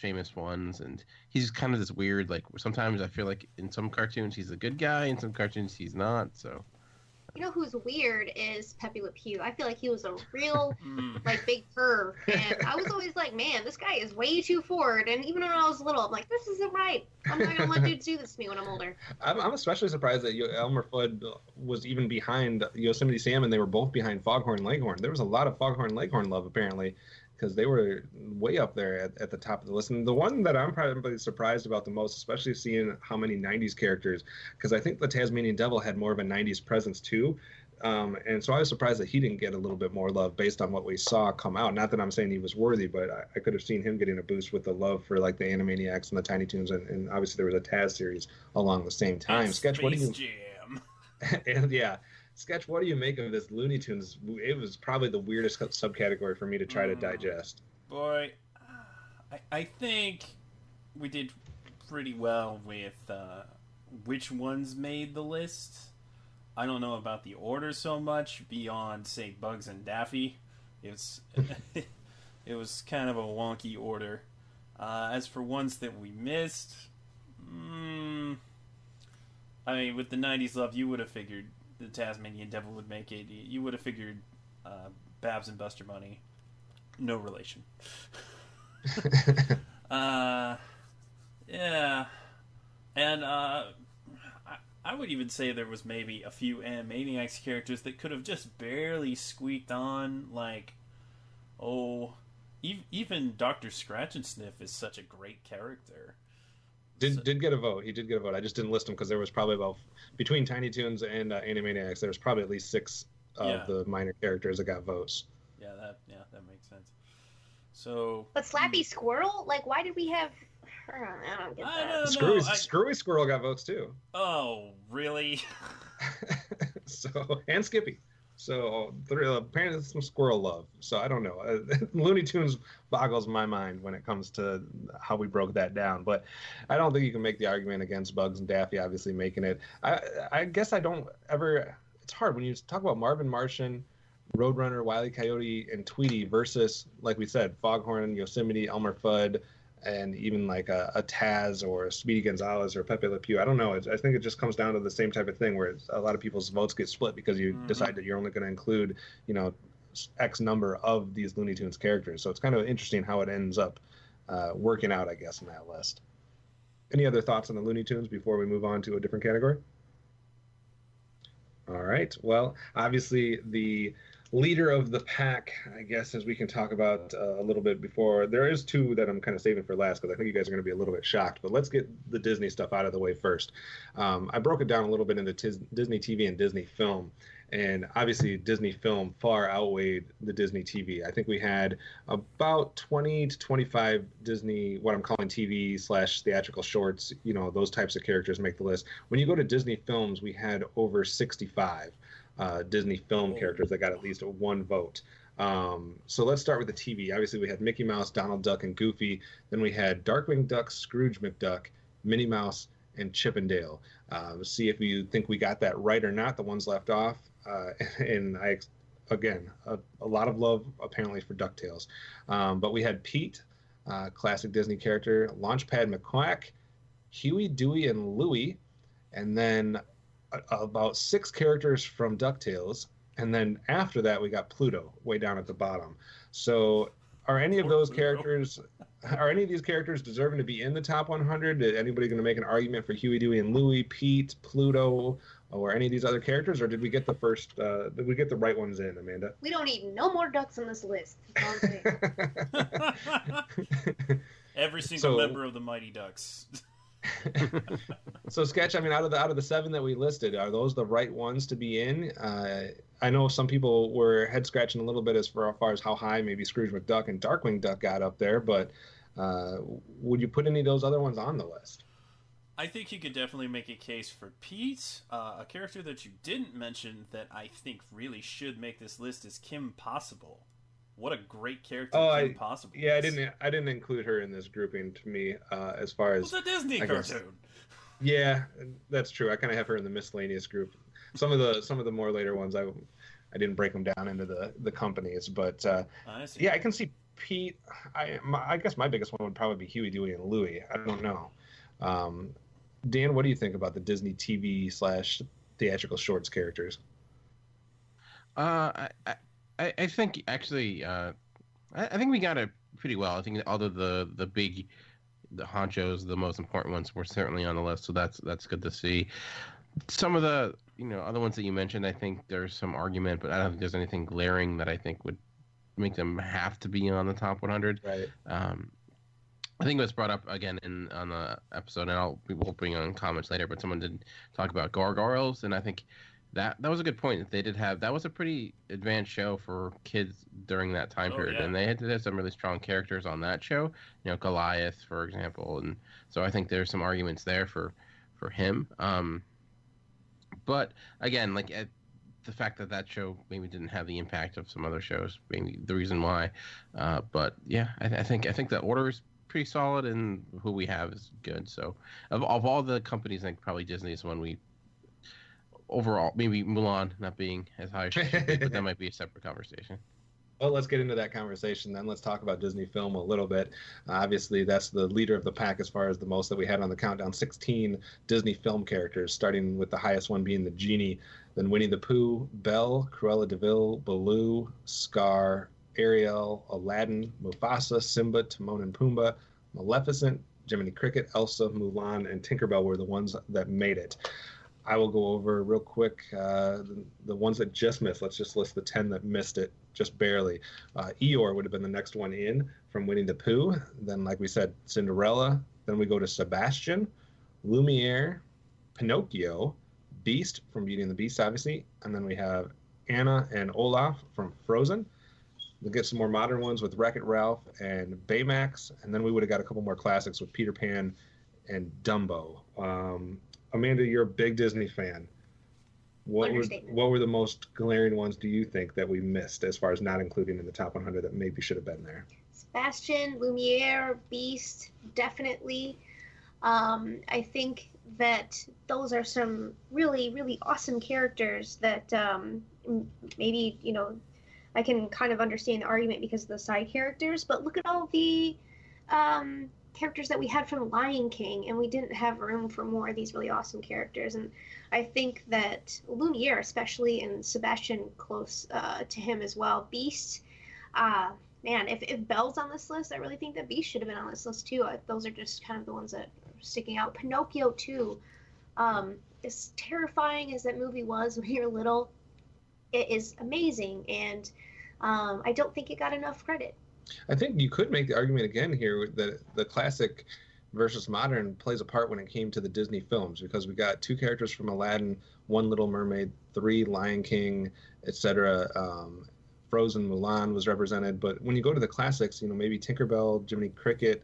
famous ones, and he's kind of this weird, like, sometimes I feel like in some cartoons he's a good guy, in some cartoons he's not. So you know who's weird is Pepe Le Pew. I feel like he was a real like big perv, and I was always like, man, this guy is way too forward. And even when I was little, I'm like, this isn't right. I'm not gonna let dudes do this to me when I'm older. I'm especially surprised that Elmer Fudd was even behind Yosemite Sam, and they were both behind Foghorn Leghorn. There was a lot of Foghorn Leghorn love apparently, because they were way up there at the top of the list. And the one that I'm probably surprised about the most, especially seeing how many 90s characters, because I think the Tasmanian Devil had more of a 90s presence too. And so I was surprised that he didn't get a little bit more love based on what we saw come out. Not that I'm saying he was worthy, but I could have seen him getting a boost with the love for like the Animaniacs and the Tiny Toons. And obviously there was a Taz series along the same time. And Sketch, what do you... Jam. And yeah. Sketch, what do you make of this Looney Tunes? It was probably the weirdest subcategory for me to try to digest. Boy, I think we did pretty well with which ones made the list. I don't know about the order so much beyond, say, Bugs and Daffy. It was kind of a wonky order. As for ones that we missed, with the 90s love, you would have figured the Tasmanian Devil would make it. You would have figured Babs and Buster Bunny. No relation. Yeah. And I would even say there was maybe a few Animaniacs characters that could have just barely squeaked on. Like, even Dr. Scratch and Sniff is such a great character. Did get a vote. He did get a vote. I just didn't list him because there was probably about, between Tiny Toons and Animaniacs, there was probably at least 6 of the minor characters that got votes. Yeah, that makes sense. So, but Slappy Squirrel, like, why did we have? I don't get that. Screwy Squirrel got votes too. Oh, really? And Skippy. So apparently there's some squirrel love. So I don't know. Looney Tunes boggles my mind when it comes to how we broke that down. But I don't think you can make the argument against Bugs and Daffy obviously making it. I guess I don't ever. It's hard when you talk about Marvin Martian, Roadrunner, Wile E. Coyote, and Tweety versus, like we said, Foghorn, Yosemite, Elmer Fudd, and even like a Taz or a Speedy Gonzalez or Pepe Le Pew. I don't know. I think it just comes down to the same type of thing where a lot of people's votes get split because you decide that you're only going to include, X number of these Looney Tunes characters. So it's kind of interesting how it ends up working out, I guess, in that list. Any other thoughts on the Looney Tunes before we move on to a different category? All right. Well, obviously the leader of the pack, I guess, as we can talk about a little bit before. There is two that I'm kind of saving for last because I think you guys are going to be a little bit shocked. But let's get the Disney stuff out of the way first. I broke it down a little bit into Disney TV and Disney Film. And obviously, Disney Film far outweighed the Disney TV. I think we had about 20 to 25 Disney, what I'm calling TV/theatrical shorts, those types of characters make the list. When you go to Disney Films, we had over 65 Disney Film characters that got at least one vote. So let's start with the TV. Obviously, we had Mickey Mouse, Donald Duck, and Goofy. Then we had Darkwing Duck, Scrooge McDuck, Minnie Mouse, and Chip and Dale. See if you think we got that right or not, the ones left off. And again, a lot of love apparently for DuckTales. But we had Pete, classic Disney character, Launchpad McQuack, Huey, Dewey, and Louie, and then about 6 characters from DuckTales. And then after that, we got Pluto way down at the bottom. So are any of these characters deserving to be in the top 100? Is anybody going to make an argument for Huey, Dewey, and Louie, Pete, Pluto, or any of these other characters? Or did we get the first? Did we get the right ones in, Amanda? We don't need no more ducks on this list. Every single member of the Mighty Ducks. So Sketch, I mean, out of the 7 that we listed, are those the right ones to be in? I know some people were head scratching a little bit as far as how high maybe Scrooge McDuck and Darkwing Duck got up there, but would you put any of those other ones on the list? I think you could definitely make a case for Pete. A character that you didn't mention that I think really should make this list is Kim Possible. What a great character Kim Possible is. Yeah, I didn't include her in this grouping to me as far as... It's a Disney cartoon. Yeah, that's true. I kind of have her in the miscellaneous group. Some of the more later ones, I didn't break them down into the companies, but yeah, I can see Pete. I guess my biggest one would probably be Huey, Dewey, and Louie. I don't know. Dan, what do you think about the Disney TV/theatrical shorts characters? I think actually, I think we got it pretty well. I think all of the big, the honchos, the most important ones, were certainly on the list. So that's good to see. Some of the other ones that you mentioned, I think there's some argument, but I don't think there's anything glaring that I think would make them have to be on the top 100. Right. I think it was brought up again on the episode, and we'll bring on comments later. But someone did talk about gargoyles, and I think that was a good point. That they did have that was a pretty advanced show for kids during that time period, yeah. And they had some really strong characters on that show. Goliath, for example, and so I think there's some arguments there for him. But again, the fact that show maybe didn't have the impact of some other shows, maybe the reason why. But yeah, I think the order is pretty solid, and who we have is good. So of all the companies, I think probably Disney is one we overall, maybe Mulan not being as high as she should be, but that might be a separate conversation. Well, let's get into that conversation then. Let's talk about Disney Film a little bit. Obviously, that's the leader of the pack as far as the most that we had on the countdown. 16 Disney film characters, starting with the highest one being the Genie, then Winnie the Pooh, Belle, Cruella de Vil, Baloo, Scar, Ariel, Aladdin, Mufasa, Simba, Timon and Pumbaa, Maleficent, Jiminy Cricket, Elsa, Mulan, and Tinkerbell were the ones that made it. I will go over real quick the ones that just missed. Let's just list the 10 that missed it just barely. Eeyore would have been the next one in from Winnie the Pooh. Then, like we said, Cinderella. Then we go to Sebastian, Lumiere, Pinocchio, Beast from Beauty and the Beast, obviously. And then we have Anna and Olaf from Frozen. We'll get some more modern ones with Wreck-It Ralph and Baymax. And then we would have got a couple more classics with Peter Pan and Dumbo. Amanda, you're a big Disney fan. What Understatement. were the most glaring ones, do you think, that we missed as far as not including in the top 100 that maybe should have been there? Sebastian, Lumiere, Beast, definitely. I think that those are some really, really awesome characters that maybe, I can kind of understand the argument because of the side characters, but look at all the characters that we had from Lion King, and we didn't have room for more of these really awesome characters. And I think that Lumiere, especially, and Sebastian close to him as well. Beast, man, if Belle's on this list, I really think that Beast should have been on this list too. Those are just kind of the ones that are sticking out. Pinocchio too. As terrifying as that movie was when you were little, it is amazing, and I don't think it got enough credit. I think you could make the argument again here that the classic versus modern plays a part when it came to the Disney films, because we got 2 characters from Aladdin, 1 Little Mermaid, 3 Lion King, etc. Frozen, Mulan was represented. But when you go to the classics, maybe Tinkerbell, Jiminy Cricket,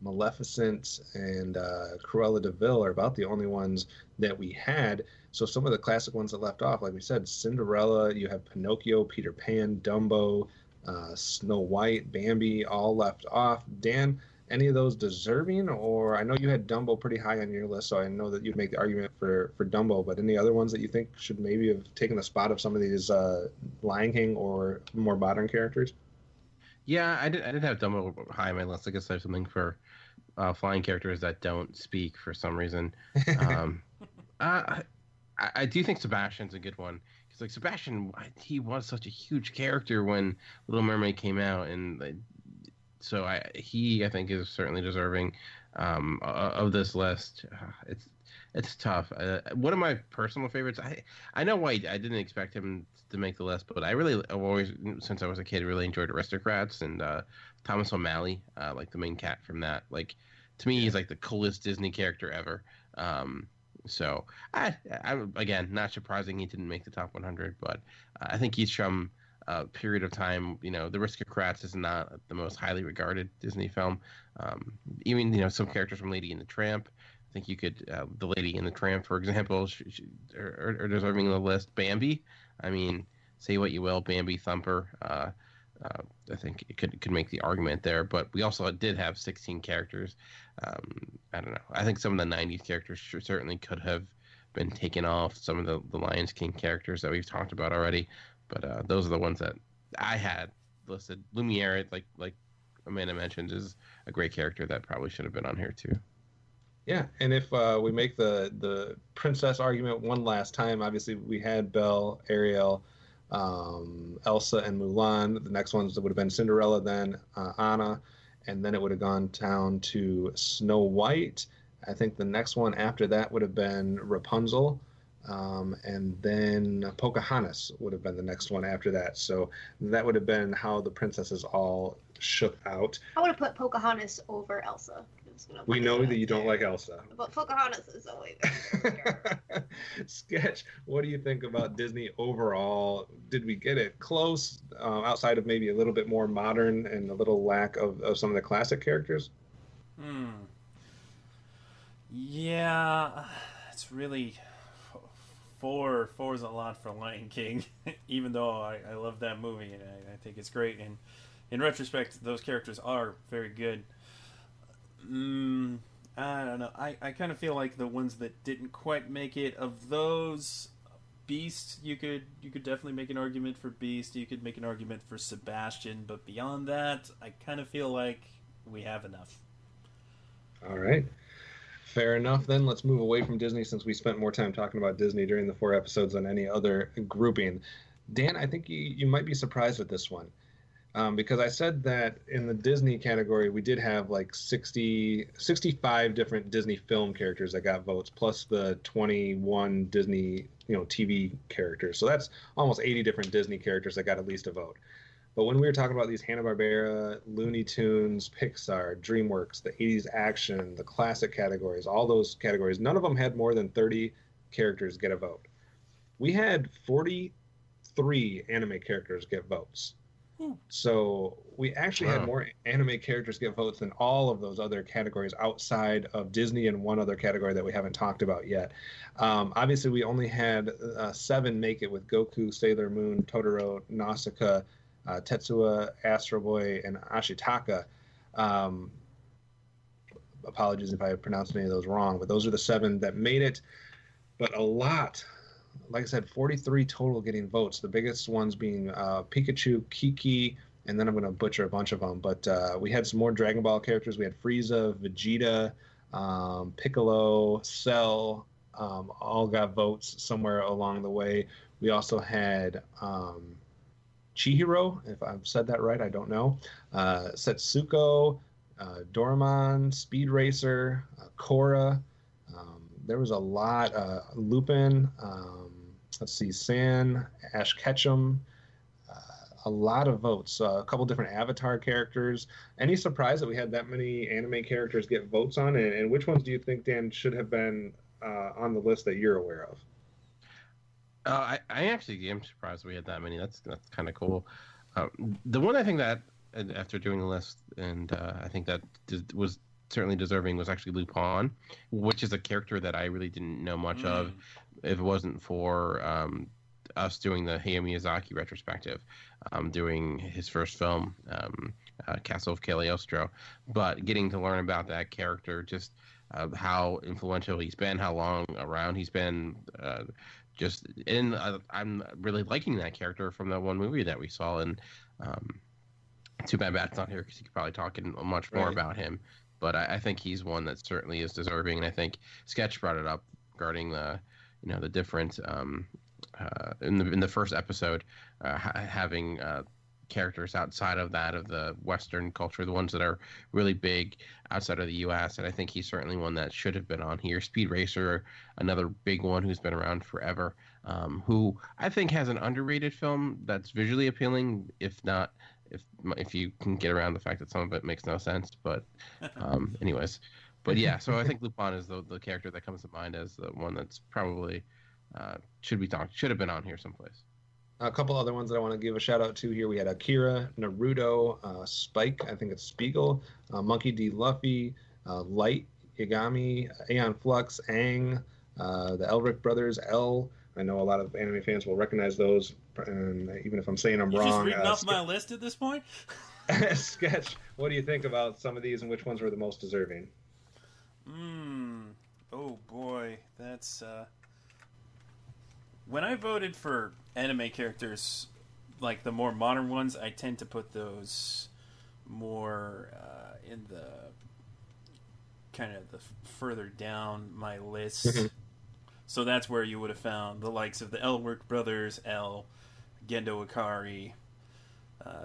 Maleficent, and Cruella de Vil are about the only ones that we had. So some of the classic ones that left off, like we said, Cinderella, you have Pinocchio, Peter Pan, Dumbo, Snow White, Bambi, all left off. Dan, any of those deserving? Or I know you had Dumbo pretty high on your list, so I know that you'd make the argument for Dumbo, but any other ones that you think should maybe have taken the spot of some of these Lion King or more modern characters? Yeah, I did have Dumbo high on my list. I guess I have something for flying characters that don't speak for some reason. I do think Sebastian's a good one. Because, like, Sebastian, he was such a huge character when Little Mermaid came out. And so I think, is certainly deserving of this list. It's tough. One of my personal favorites, I know why I didn't expect him to make the list, but I've always, since I was a kid, really enjoyed Aristocrats and Thomas O'Malley, like the main cat from that. Like, to me, he's like the coolest Disney character ever. So I again, not surprising he didn't make the top 100, but I think he's from a period of time. The Aristocrats is not the most highly regarded Disney film. Even some characters from Lady and the Tramp. I think you could, the Lady and the Tramp, for example, are deserving of the list. Bambi, I mean, say what you will, Bambi, Thumper. I think it could make the argument there, but we also did have 16 characters. I don't know. I think some of the 90s characters certainly could have been taken off. Some of the Lion King characters that we've talked about already, but those are the ones that I had listed. Lumiere, like Amanda mentioned, is a great character that probably should have been on here too. Yeah, and if we make the princess argument one last time, obviously we had Belle, Ariel, Elsa, and Mulan. The next ones would have been Cinderella, then Anna, and then it would have gone down to Snow White. I think the next one after that would have been Rapunzel, and then Pocahontas would have been the next one after that. So that would have been how the princesses all shook out. I would have put Pocahontas over Elsa. We know that you don't like Elsa. But Pocahontas is always there. Sketch, what do you think about Disney overall? Did we get it close, outside of maybe a little bit more modern and a little lack of some of the classic characters? Yeah, it's really... Four is a lot for Lion King, even though I love that movie and I think it's great. And in retrospect, those characters are very good. I don't know. I kind of feel like the ones that didn't quite make it, of those, Beast, you could definitely make an argument for Beast. You could make an argument for Sebastian, but beyond that, I kind of feel like we have enough. All right. Fair enough, then. Let's move away from Disney, since we spent more time talking about Disney during the 4 episodes than any other grouping. Dan, I think you might be surprised with this one. Because I said that in the Disney category, we did have like 65 different Disney film characters that got votes, plus the 21 Disney, TV characters. So that's almost 80 different Disney characters that got at least a vote. But when we were talking about these Hanna-Barbera, Looney Tunes, Pixar, DreamWorks, the 80s action, the classic categories, all those categories, none of them had more than 30 characters get a vote. We had 43 anime characters get votes. So we actually had more anime characters get votes than all of those other categories outside of Disney and one other category that we haven't talked about yet. Obviously, we only had 7 make it with Goku, Sailor Moon, Totoro, Nausicaa, Tetsuya, Astro Boy, and Ashitaka. Apologies if I pronounced any of those wrong, but those are the 7 that made it. But a lot, like I said, 43 total getting votes. The biggest ones being Pikachu, Kiki, and then I'm going to butcher a bunch of them. But we had some more Dragon Ball characters. We had Frieza, Vegeta, Piccolo, Cell, all got votes somewhere along the way. We also had Chihiro, if I've said that right, I don't know. Setsuko, Doraemon, Speed Racer, Korra. There was a lot. Lupin, let's see, San, Ash Ketchum. A lot of votes. A couple different Avatar characters. Any surprise that we had that many anime characters get votes on? And which ones do you think, Dan, should have been on the list that you're aware of? I actually am surprised we had that many. That's kind of cool. The one I think that after doing the list, and I think that was certainly deserving, was actually Lupin, which is a character that I really didn't know much of if it wasn't for us doing the Hayao Miyazaki retrospective, doing his first film, Castle of Cagliostro. But getting to learn about that character, just how influential he's been, how long around he's been, I'm really liking that character from that one movie that we saw. And too bad Matt's not here because he could probably talk much more about him. But I think he's one that certainly is deserving. And I think Sketch brought it up regarding the different in the first episode, having characters outside of that of the Western culture, the ones that are really big outside of the U.S. And I think he's certainly one that should have been on here. Speed Racer, another big one who's been around forever, who I think has an underrated film that's visually appealing, if you can get around the fact that some of it makes no sense. But anyways, but yeah, so I think Lupin is the character that comes to mind as the one that's probably should have been on here someplace. A couple other ones that I want to give a shout out to here. We had Akira, Naruto, Spike, I think it's Spiegel, Monkey D. Luffy, Light, Yagami, Aeon Flux, Aang, the Elric brothers, L. I know a lot of anime fans will recognize those, and even if I'm saying I'm wrong. Just reading off my list at this point? Sketch, what do you think about some of these and which ones were the most deserving? Oh boy, that's... When I voted for anime characters, like the more modern ones, I tend to put those more in the kind of the further down my list. So that's where you would have found the likes of the Elric brothers, L, Gendo Ikari,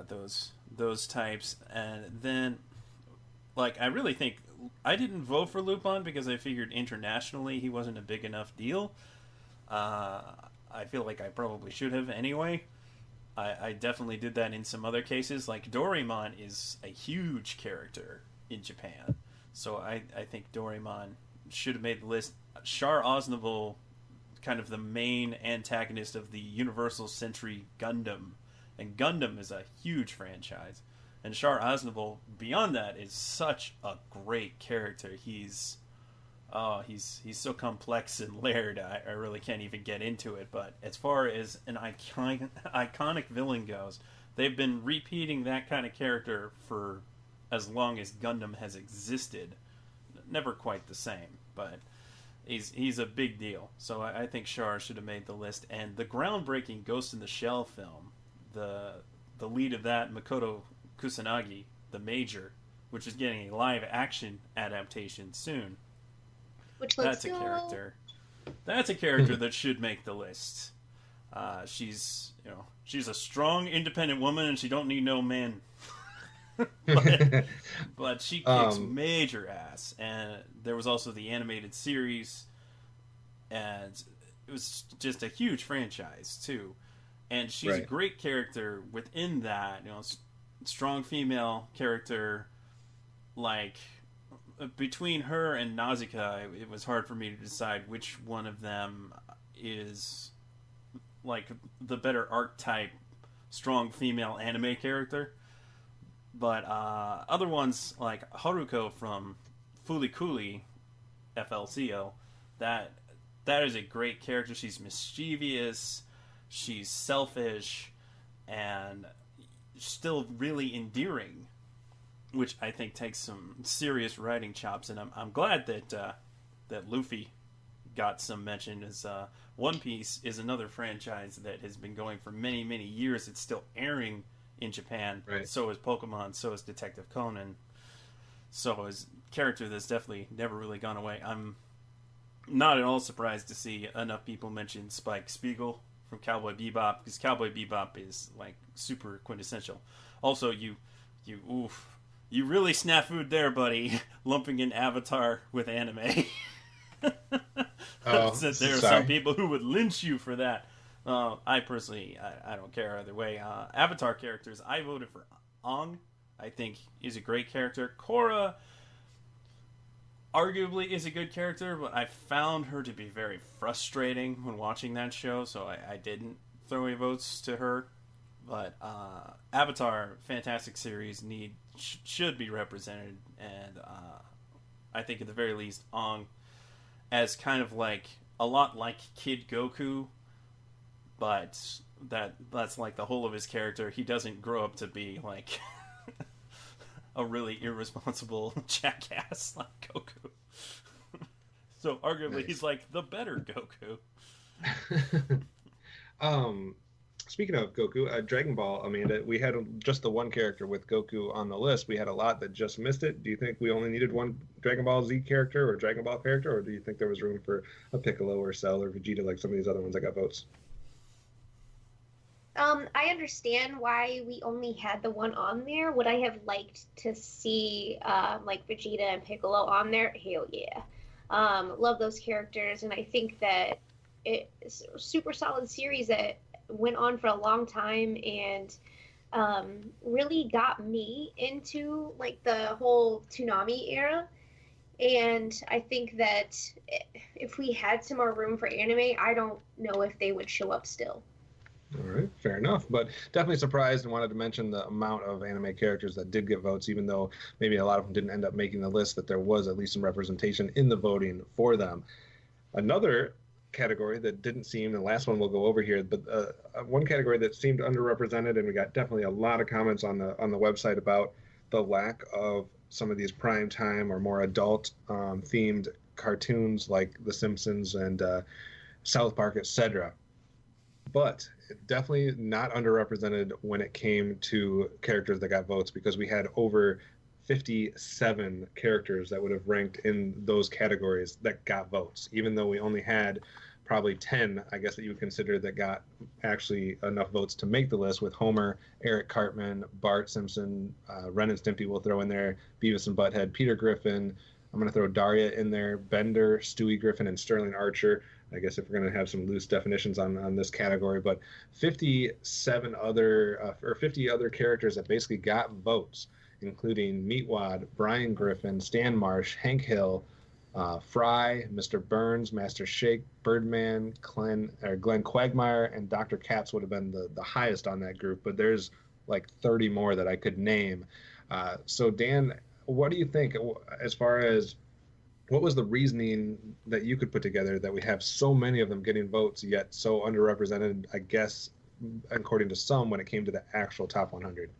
those types. And then, like, I really think I didn't vote for Lupin because I figured internationally he wasn't a big enough deal. I feel like I probably should have anyway. I definitely did that in some other cases. Like, Doraemon is a huge character in Japan. So I think Doraemon should have made the list. Char Aznavour, kind of the main antagonist of the Universal Century Gundam. And Gundam is a huge franchise. And Char Aznavour, beyond that, is such a great character. He's so complex and layered, I really can't even get into it. But as far as an iconic villain goes, they've been repeating that kind of character for as long as Gundam has existed. Never quite the same, but he's a big deal. So I think Char should have made the list. And the groundbreaking Ghost in the Shell film, the lead of that, Makoto Kusanagi, the Major, which is getting a live action adaptation soon. That's a character that should make the list. She's a strong, independent woman, and she don't need no man. but she kicks major ass. And there was also the animated series, and it was just a huge franchise too. And she's a great character within that. Strong female character, like. Between her and Nausicaa, it was hard for me to decide which one of them is like the better archetype strong female anime character. But other ones like Haruko from Fulikuli FLCO, that is a great character. She's mischievous, she's selfish, and still really endearing, which I think takes some serious writing chops. And I'm glad that Luffy got some mention, as One Piece is another franchise that has been going for many, many years. It's still airing in Japan. Right. So is Pokemon, so is Detective Conan. So is character that's definitely never really gone away. I'm not at all surprised to see enough people mention Spike Spiegel from Cowboy Bebop, because Cowboy Bebop is like super quintessential. Also, you really snafu'd there, buddy, lumping in Avatar with anime. Since there are some people who would lynch you for that. I personally, I don't care either way. Avatar characters, I voted for Aang. I think is a great character. Korra arguably is a good character, but I found her to be very frustrating when watching that show, so I didn't throw any votes to her. But Avatar, fantastic series, should be represented, and I think at the very least Aang, as kind of like a lot like Kid Goku, but that's like the whole of his character. He doesn't grow up to be like a really irresponsible jackass like Goku. So arguably Nice. he's like the better Goku. Speaking of Goku, Dragon Ball, Amanda, we had just the one character with Goku on the list. We had a lot that just missed it. Do you think we only needed one Dragon Ball Z character or Dragon Ball character, or do you think there was room for a Piccolo or Cell or Vegeta like some of these other ones that got votes? I understand why we only had the one on there. Would I have liked to see like Vegeta and Piccolo on there? Hell yeah. Love those characters, and I think that it's a super solid series that went on for a long time and really got me into like the whole Toonami era. And I think that if we had some more room for anime, I don't know if they would show up still. All right, fair enough. But definitely surprised and wanted to mention the amount of anime characters that did get votes, even though maybe a lot of them didn't end up making the list, that there was at least some representation in the voting for them. Another category that didn't seem, the last one we'll go over here, but one category that seemed underrepresented, and we got definitely a lot of comments on the website about the lack of some of these prime time or more adult themed cartoons like The Simpsons and South Park, etc. But definitely not underrepresented when it came to characters that got votes, because we had over 57 characters that would have ranked in those categories that got votes, even though we only had probably 10, I guess, that you would consider that got actually enough votes to make the list, with Homer, Eric Cartman, Bart Simpson, Ren and Stimpy we'll throw in there, Beavis and Butthead, Peter Griffin, I'm going to throw Daria in there, Bender, Stewie Griffin, and Sterling Archer. I guess if we're going to have some loose definitions on this category, but 57 other or 50 other characters that basically got votes, including Meatwad, Brian Griffin, Stan Marsh, Hank Hill, Fry, Mr. Burns, Master Shake, Birdman, Glenn Quagmire, and Dr. Katz would have been the highest on that group, but there's like 30 more that I could name. So Dan, what do you think as far as what was the reasoning that you could put together that we have so many of them getting votes yet so underrepresented, I guess, according to some, when it came to the actual top 100?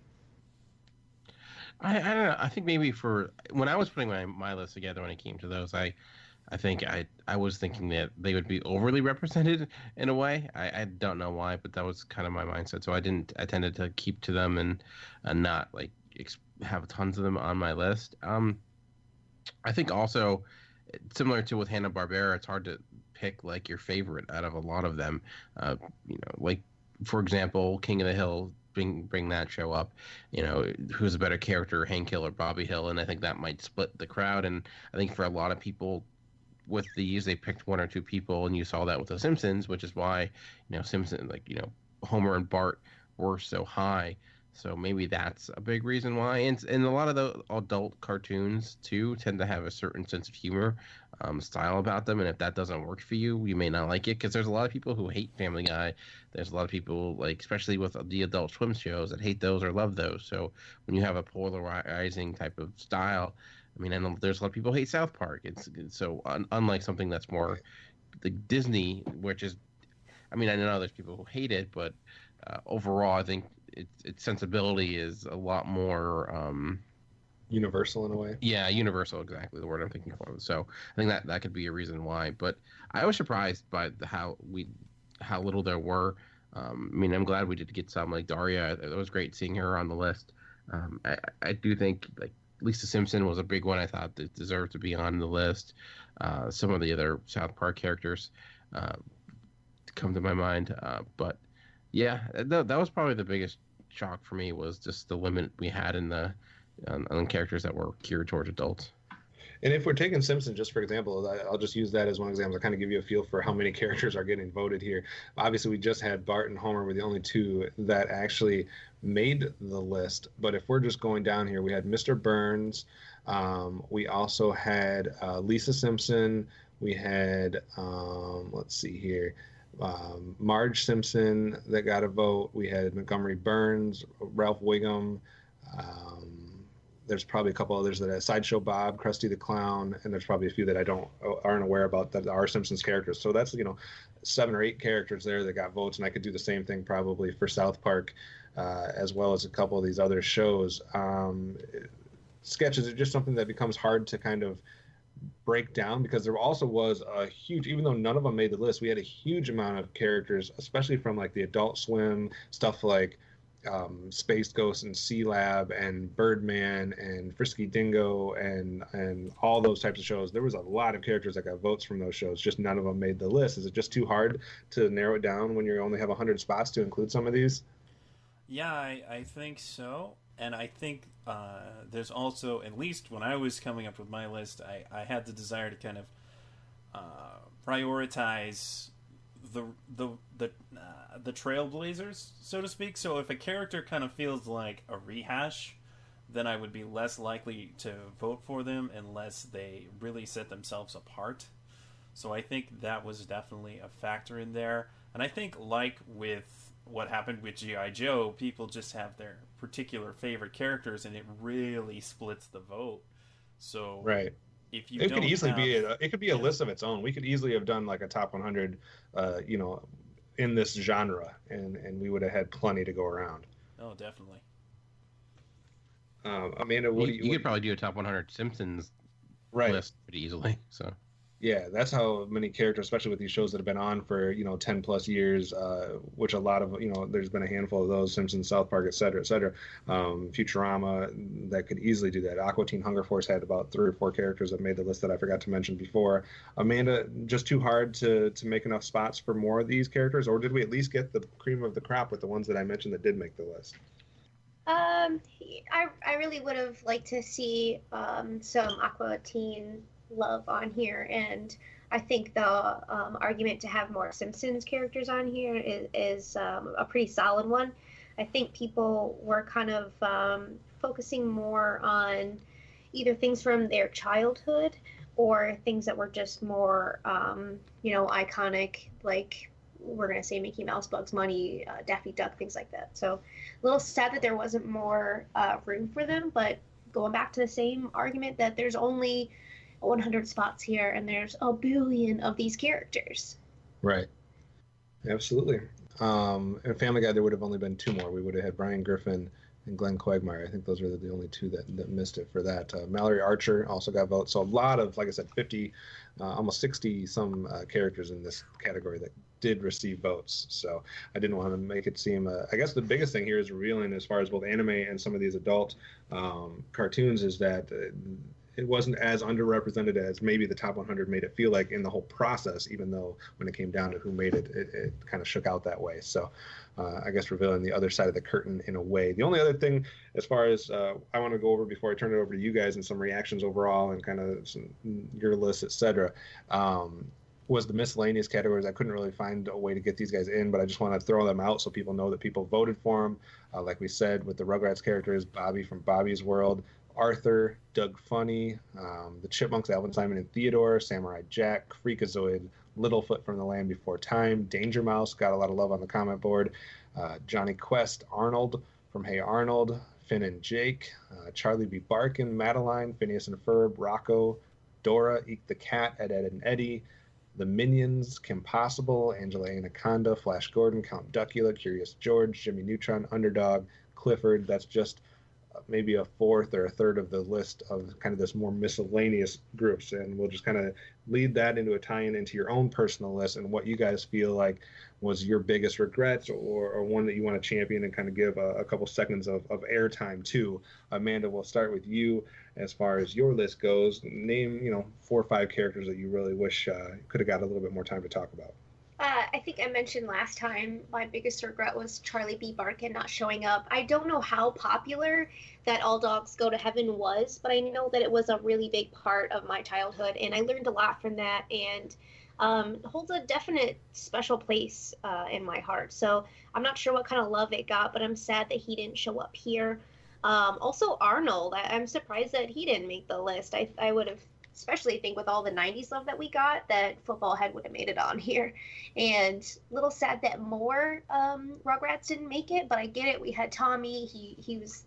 I don't know. I think maybe for when I was putting my list together, when it came to those, I think I was thinking that they would be overly represented in a way. I don't know why, but that was kind of my mindset. So I tended to keep to them and not like have tons of them on my list. I think also, similar to with Hanna-Barbera, it's hard to pick like your favorite out of a lot of them. Like for example, King of the Hill, bring that show up. Who's a better character, Hank Hill or Bobby Hill? And I think that might split the crowd. And I think for a lot of people with these, they picked one or two people, and you saw that with The Simpsons, which is why Simpson, Homer and Bart were so high. So maybe that's a big reason why. And a lot of the adult cartoons too tend to have a certain sense of humor, style about them. And if that doesn't work for you, you may not like it, because there's a lot of people who hate Family Guy. There's a lot of people, like, especially with the Adult Swim shows, that hate those or love those. So when you have a polarizing type of style, I mean, I know there's a lot of people who hate South Park. It's so unlike something that's more like Disney, which is, I mean, I know there's people who hate it, but overall, I think its sensibility is a lot more universal in a way. Yeah, universal, exactly the word I'm thinking for. So I think that could be a reason why. But I was surprised by how little there were. I mean, I'm glad we did get some, like Daria. It was great seeing her on the list. I do think, like, Lisa Simpson was a big one. I thought that deserved to be on the list. Some of the other South Park characters come to my mind, but yeah, that was probably the biggest shock for me, was just the limit we had in the on characters that were geared towards adults. And if we're taking Simpson, just for example, I'll just use that as one example to kind of give you a feel for how many characters are getting voted here. Obviously, we just had Bart and Homer were the only two that actually made the list. But if we're just going down here, we had Mr. Burns. We also had Lisa Simpson. We had, let's see here, Marge Simpson that got a vote. We had Montgomery Burns, Ralph Wiggum. There's probably a couple others that had Sideshow Bob, Krusty the Clown, and there's probably a few that aren't aware about that are Simpsons characters. So that's 7 or 8 characters there that got votes, and I could do the same thing probably for South Park, as well as a couple of these other shows. Sketches are just something that becomes hard to kind of break down, because there also was a huge, even though none of them made the list, we had a huge amount of characters, especially from like the Adult Swim stuff, like Space Ghost and Sea Lab and Birdman and Frisky Dingo and all those types of shows. There was a lot of characters that got votes from those shows, just none of them made the list. Is it just too hard to narrow it down when you only have 100 spots to include some of these? Yeah, I think so. And I think there's also, at least when I was coming up with my list, I had the desire to kind of prioritize the trailblazers, so to speak. So if a character kind of feels like a rehash, then I would be less likely to vote for them unless they really set themselves apart. So I think that was definitely a factor in there. And I think, like with what happened with G.I. Joe, people just have their particular favorite characters, and it really splits the vote. So right. If you it don't could easily have, it could be a list of its own. We could easily have done like a top 100, in this genre, and we would have had plenty to go around. Oh, definitely. Amanda, you could probably do a top 100 Simpsons list pretty easily. So yeah, that's how many characters, especially with these shows that have been on for 10 plus years, which a lot of there's been a handful of those, Simpsons, South Park, et cetera, Futurama, that could easily do that. Aqua Teen Hunger Force had about 3 or 4 characters that made the list that I forgot to mention before. Amanda, just too hard to make enough spots for more of these characters, or did we at least get the cream of the crop with the ones that I mentioned that did make the list? I really would have liked to see some Aqua Teen love on here, and I think the argument to have more Simpsons characters on here is a pretty solid one. I think people were kind of focusing more on either things from their childhood or things that were just more iconic, like we're going to say Mickey Mouse, Bugs Bunny, Daffy Duck, things like that. So a little sad that there wasn't more room for them, but going back to the same argument that there's only 100 spots here, and there's a billion of these characters. Right. Absolutely. In Family Guy, there would have only been 2 more. We would have had Brian Griffin and Glenn Quagmire. I think those were the only 2 that missed it for that. Mallory Archer also got votes. So a lot of, like I said, 50, almost 60 some characters in this category that did receive votes. So I didn't want to make it seem, I guess the biggest thing here is revealing, as far as both anime and some of these adult cartoons, is that it wasn't as underrepresented as maybe the top 100 made it feel like in the whole process, even though when it came down to who made it, it kind of shook out that way. So I guess revealing the other side of the curtain in a way. The only other thing, as far as I want to go over before I turn it over to you guys and some reactions overall and kind of your list, etc. was the miscellaneous categories. I couldn't really find a way to get these guys in, but I just want to throw them out so people know that people voted for them. Like we said, with the Rugrats characters, Bobby from Bobby's World, Arthur, Doug Funny, the Chipmunks, Alvin, Simon, and Theodore, Samurai Jack, Freakazoid, Littlefoot from The Land Before Time, Danger Mouse, got a lot of love on the comment board, Johnny Quest, Arnold from Hey Arnold, Finn and Jake, Charlie B. Barkin, Madeline, Phineas and Ferb, Rocco, Dora, Eek the Cat, Ed, Ed, and Eddie, The Minions, Kim Possible, Angela Anaconda, Flash Gordon, Count Duckula, Curious George, Jimmy Neutron, Underdog, Clifford. That's just maybe a fourth or a third of the list of kind of this more miscellaneous groups. And we'll just kind of lead that into a tie-in into your own personal list and what you guys feel like was your biggest regrets or one that you want to champion and kind of give a couple seconds of airtime to. Amanda, we'll start with you as far as your list goes. Name, 4 or 5 characters that you really wish could have got a little bit more time to talk about. I think I mentioned last time my biggest regret was Charlie B. Barkin not showing up. I don't know how popular that All Dogs Go to Heaven was, but I know that it was a really big part of my childhood, and I learned a lot from that, and holds a definite special place in my heart. So I'm not sure what kind of love it got, but I'm sad that he didn't show up here. Also, Arnold, I'm surprised that he didn't make the list. I would have, especially think with all the 90s love that we got, that Football Head would have made it on here. And a little sad that more Rugrats didn't make it, but I get it. We had Tommy. He was,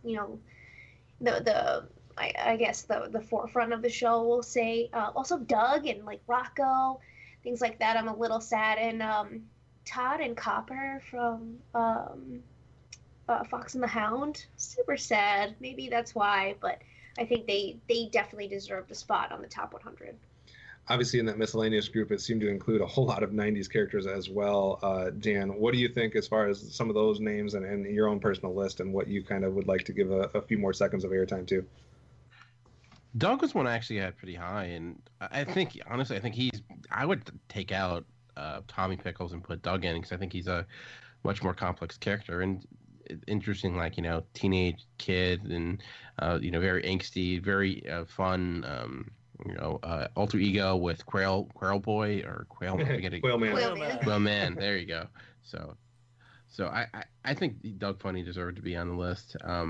I guess the forefront of the show, we'll say. Also Doug and like Rocco, things like that. I'm a little sad. And Todd and Copper from Fox and the Hound, super sad. Maybe that's why, but I think they definitely deserved a spot on the top 100. Obviously, in that miscellaneous group, it seemed to include a whole lot of 90s characters as well. Dan, what do you think as far as some of those names and your own personal list and what you kind of would like to give a few more seconds of airtime to? Doug was one I actually had pretty high, and I think, honestly, I would take out Tommy Pickles and put Doug in because I think he's a much more complex character and interesting, like, teenage kid and, very angsty, very fun, alter ego with Quail Boy or Quail Man. Quail Man. There you go. So I think Doug Funny deserved to be on the list. I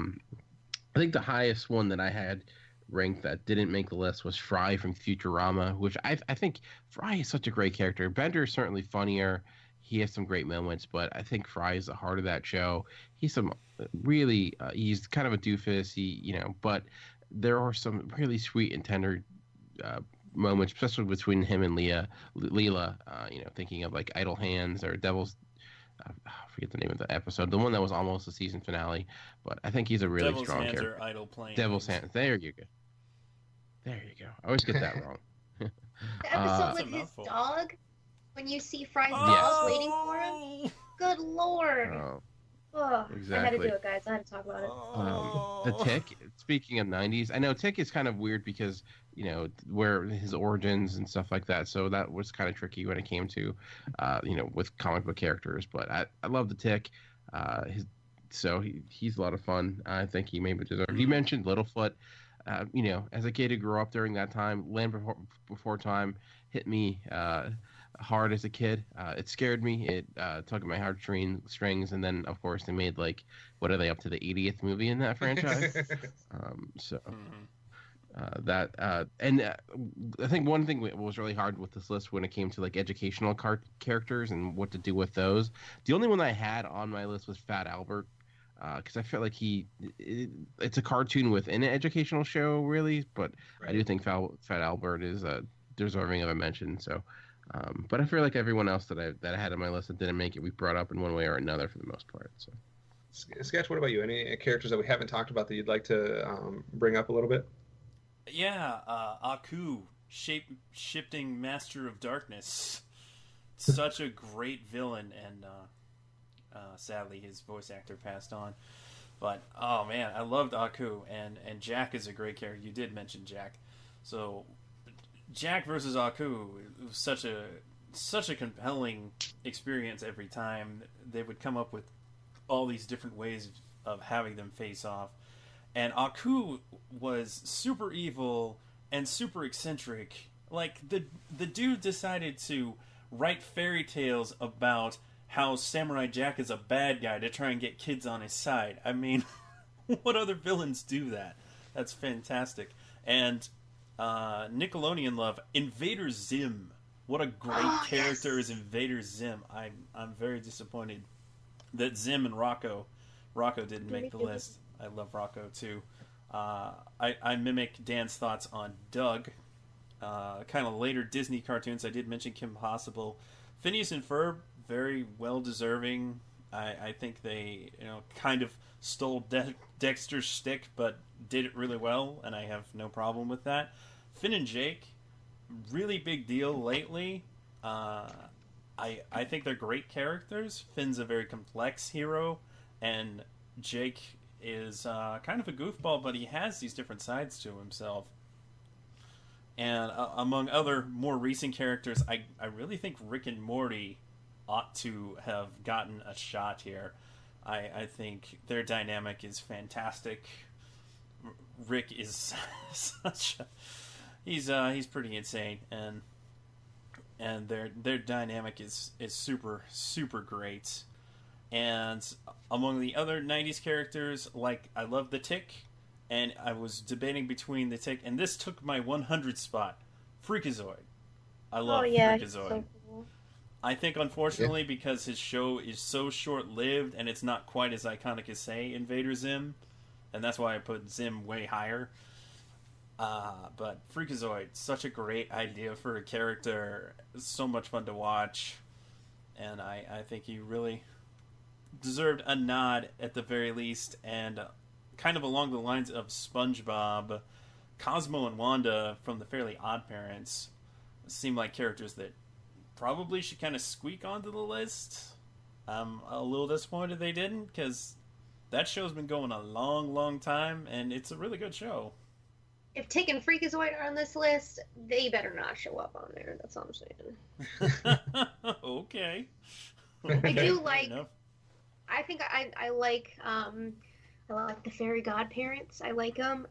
think the highest one that I had ranked that didn't make the list was Fry from Futurama, which I think Fry is such a great character. Bender is certainly funnier. He has some great moments, but I think Fry is the heart of that show. He's he's kind of a doofus, but there are some really sweet and tender moments, especially between him and Leela, thinking of like Idle Hands or Devil's, I forget the name of the episode, the one that was almost the season finale, but I think he's a really strong character. Devil's Hands or Idle Planes. Devil's Hands. There you go. I always get that wrong. The episode with his dog? When you see Fry's dog waiting for him? Good Lord. Exactly. I had to do it, guys. I had to talk about it. The Tick, speaking of 90s, I know Tick is kind of weird because, where his origins and stuff like that. So that was kind of tricky when it came to, with comic book characters. But I love the Tick. He's a lot of fun. I think he maybe deserves. You mentioned Littlefoot. As a kid who grew up during that time, Land Before Time hit me hard as a kid. It scared me. It tugged at my heartstrings, and then of course they made what are they up to, the 80th movie in that franchise? I think one thing that was really hard with this list when it came to educational characters and what to do with those. The only one I had on my list was Fat Albert. Because I feel like it's a cartoon within an educational show, really, but right. I do think Fat Albert is deserving of a mention. So, but I feel like everyone else that I had on my list that didn't make it, we brought up in one way or another for the most part. So, Sketch, what about you? Any characters that we haven't talked about that you'd like to bring up a little bit? Yeah, Aku, shifting Master of Darkness, such a great villain, and sadly his voice actor passed on. But oh man, I loved Aku, and Jack is a great character. You did mention Jack, so Jack versus Aku, it was such a compelling experience every time. They would come up with all these different ways of having them face off, and Aku was super evil and super eccentric Like the dude decided to write fairy tales about how Samurai Jack is a bad guy to try and get kids on his side. I mean, what other villains do that? That's fantastic. And Nickelodeon love Invader Zim. What a great character is Invader Zim. I'm very disappointed that Zim and Rocco didn't make the list. I love Rocco too. I mimic Dan's thoughts on Doug. Kind of later Disney cartoons. I did mention Kim Possible. Phineas and Ferb, very well deserving. I think they kind of stole Dexter's shtick, but did it really well, and I have no problem with that. Finn and Jake, really big deal lately. I think they're great characters. Finn's a very complex hero, and Jake is kind of a goofball, but he has these different sides to himself. And among other more recent characters, I really think Rick and Morty ought to have gotten a shot here. I think their dynamic is fantastic. Rick is such a... He's pretty insane, and their dynamic is super, super great. And among the other 90s characters, like, I love the Tick, and I was debating between the Tick, and this took my 100 spot, Freakazoid. I love Freakazoid. So cool. I think, unfortunately, because his show is so short-lived, and it's not quite as iconic as, say, Invader Zim, and that's why I put Zim way higher. But Freakazoid, such a great idea for a character, so much fun to watch, and I think he really deserved a nod at the very least. And kind of along the lines of SpongeBob, Cosmo and Wanda from the Fairly Odd Parents seem like characters that probably should kind of squeak onto the list. I'm a little disappointed they didn't, because that show's been going a long, long time, and it's a really good show. If Tick and Freakazoid are on this list, they better not show up on there. That's all I'm saying. Okay. I do like... I think I like the fairy godparents. I like them.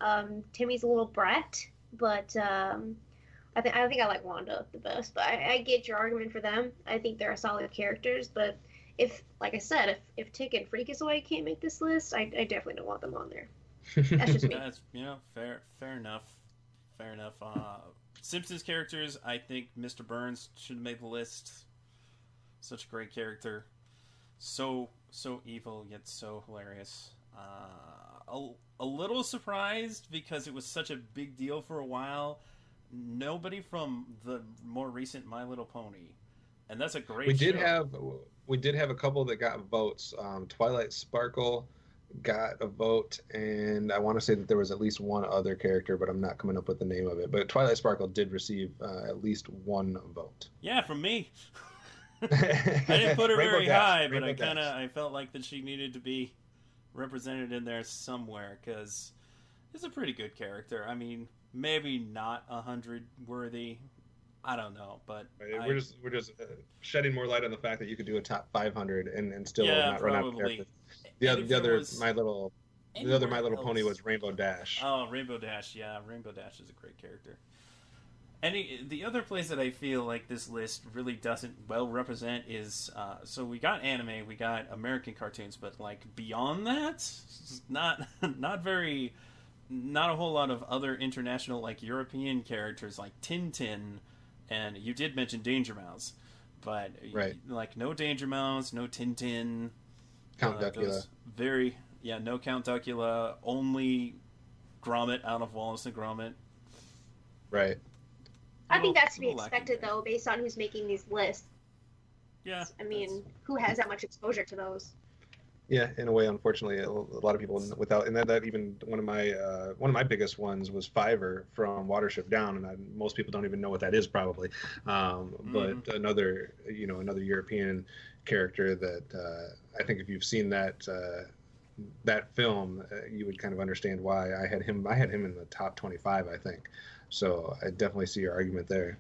Timmy's a little brat, but I think I like Wanda the best. But I get your argument for them. I think they're solid characters. But if, like I said, if Tick and Freakazoid can't make this list, I definitely don't want them on there. That's just me. That's, fair enough. Fair enough. Simpsons characters, I think Mr. Burns should have made the list. Such a great character. So evil, yet so hilarious. A little surprised because it was such a big deal for a while. Nobody from the more recent My Little Pony, and that's a great. We did have a couple that got votes. Twilight Sparkle got a vote, and I want to say that there was at least one other character, but I'm not coming up with the name of it. But Twilight Sparkle did receive at least one vote. Yeah, from me. I didn't put her very high, but I felt like that she needed to be represented in there somewhere, because it's a pretty good character. I mean, maybe not 100 worthy. I don't know, but we're just shedding more light on the fact that you could do a top 500 and still not run out of characters. The other My Little Pony was Rainbow Dash. Oh, Rainbow Dash, yeah, Rainbow Dash is a great character. The other place that I feel like this list really doesn't well represent is, so we got anime, we got American cartoons, but like beyond that, not a whole lot of other international, like European characters like Tintin, and you did mention Danger Mouse, but like no Danger Mouse, no Tintin, Count Duckula, no Count Duckula, only Gromit out of Wallace and Gromit. Right. I think that's to be expected, though, based on who's making these lists. Yeah. I mean, who has that much exposure to those? Yeah, in a way, unfortunately, a lot of people without, and that even one of my biggest ones was Fiverr from Watership Down, and most people don't even know what that is probably. But another European character that I think if you've seen that film, you would kind of understand why I had him in the top 25, I think. So I definitely see your argument there.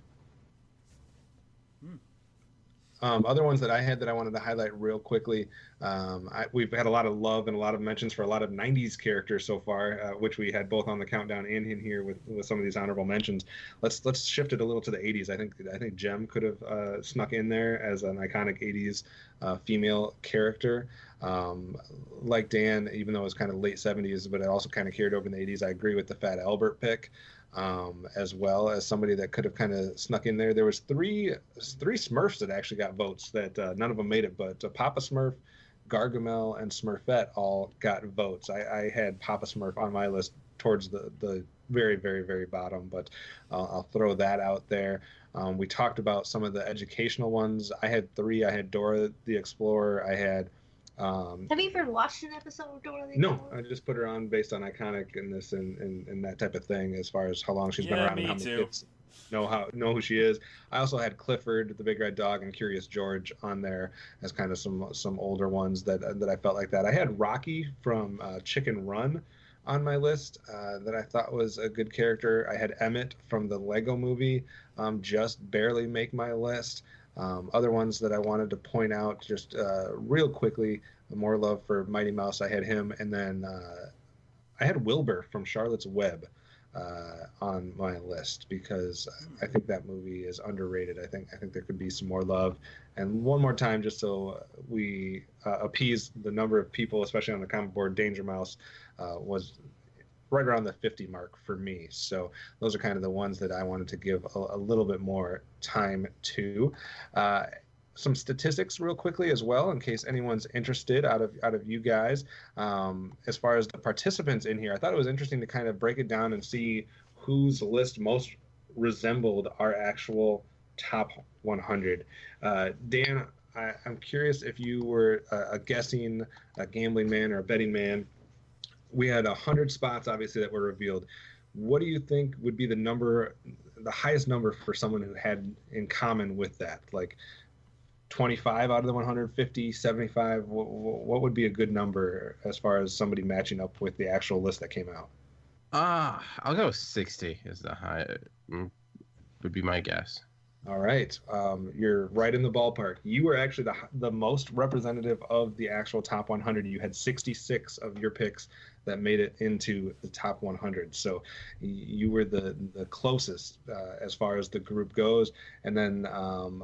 Other ones that I had that I wanted to highlight real quickly. We've had a lot of love and a lot of mentions for a lot of 90s characters so far, which we had both on the countdown and in here with some of these honorable mentions. Let's shift it a little to the 80s. I think Jem could have snuck in there as an iconic 80s female character. Like Dan, even though it was kind of late 70s, but it also kind of carried over in the 80s. I agree with the Fat Albert pick. As well as somebody that could have kind of snuck in there. There was three Smurfs that actually got votes that none of them made it, but Papa Smurf, Gargamel, and Smurfette all got votes. I had Papa Smurf on my list towards the very, very, very bottom, but I'll throw that out there. We talked about some of the educational ones. I had 3. I had Dora the Explorer. I had have you ever watched an episode of Dora the No, Explorer? I just put her on based on iconicness and that type of thing, as far as how long she's been around and how many kids know who she is. I also had Clifford, the Big Red Dog, and Curious George on there as kind of some older ones that I felt like that. I had Rocky from Chicken Run on my list that I thought was a good character. I had Emmett from the Lego Movie just barely make my list. Other ones that I wanted to point out just real quickly, more love for Mighty Mouse. I had him, and then I had Wilbur from Charlotte's Web on my list because I think that movie is underrated. I think there could be some more love. And one more time, just so we appease the number of people, especially on the comment board, Danger Mouse was right around the 50 mark for me. So those are kind of the ones that I wanted to give a little bit more time to. Some statistics real quickly as well, in case anyone's interested out of you guys. As far as the participants in here, I thought it was interesting to kind of break it down and see whose list most resembled our actual top 100. Dan, I'm curious if you were a gambling man or a betting man. We had 100 spots, obviously, that were revealed. What do you think would be the highest number for someone who had in common with that? Like 25 out of the 150, 75? What would be a good number as far as somebody matching up with the actual list that came out? I'll go 60 is the high, would be my guess. All right. You're right in the ballpark. You were actually the most representative of the actual top 100. You had 66 of your picks that made it into the top 100. So you were the closest as far as the group goes. And then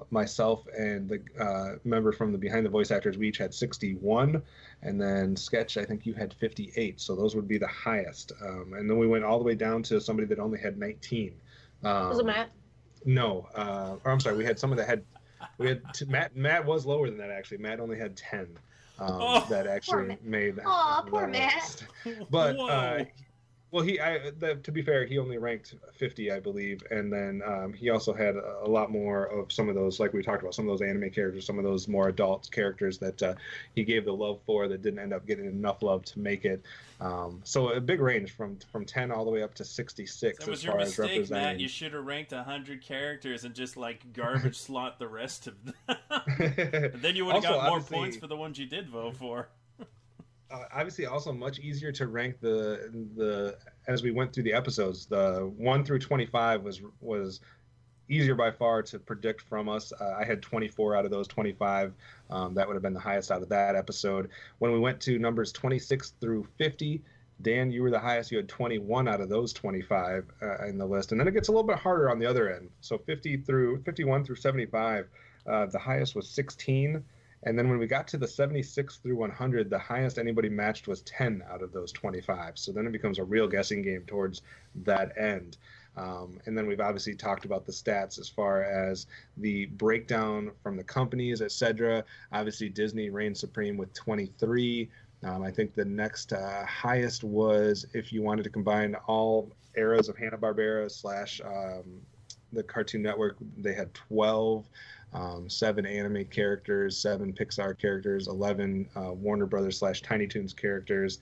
myself and the member from the Behind the Voice Actors, we each had 61. And then Sketch, I think you had 58. So those would be the highest. And then we went all the way down to somebody that only had 19. Was it Matt? No, or I'm sorry. We had someone that had. Matt was lower than that actually. Matt only had 10. That actually made. Oh, poor Matt. But well, to be fair, he only ranked 50, I believe, and then he also had a lot more of some of those, like we talked about, some of those anime characters, some of those more adult characters that he gave the love for that didn't end up getting enough love to make it. So a big range from 10 all the way up to 66. That was as your far mistake, as representing. Matt. You should have ranked 100 characters and just like garbage slot the rest of them. And then you would have got more points for the ones you did vote for. Obviously, also much easier to rank the as we went through the episodes. The 1 through 25 was easier by far to predict from us. I had 24 out of those 25. That would have been the highest out of that episode. When we went to numbers 26 through 50, Dan, you were the highest. You had 21 out of those 25 in the list. And then it gets a little bit harder on the other end. So 51 through 75, the highest was 16. And then when we got to the 76 through 100, the highest anybody matched was 10 out of those 25. So then it becomes a real guessing game towards that end. And then we've obviously talked about the stats as far as the breakdown from the companies, etc. Obviously, Disney reigned supreme with 23. I think the next highest was, if you wanted to combine all eras of Hanna-Barbera / the Cartoon Network, they had 12. 7 anime characters, 7 Pixar characters, 11 Warner Brothers / Tiny Toons characters,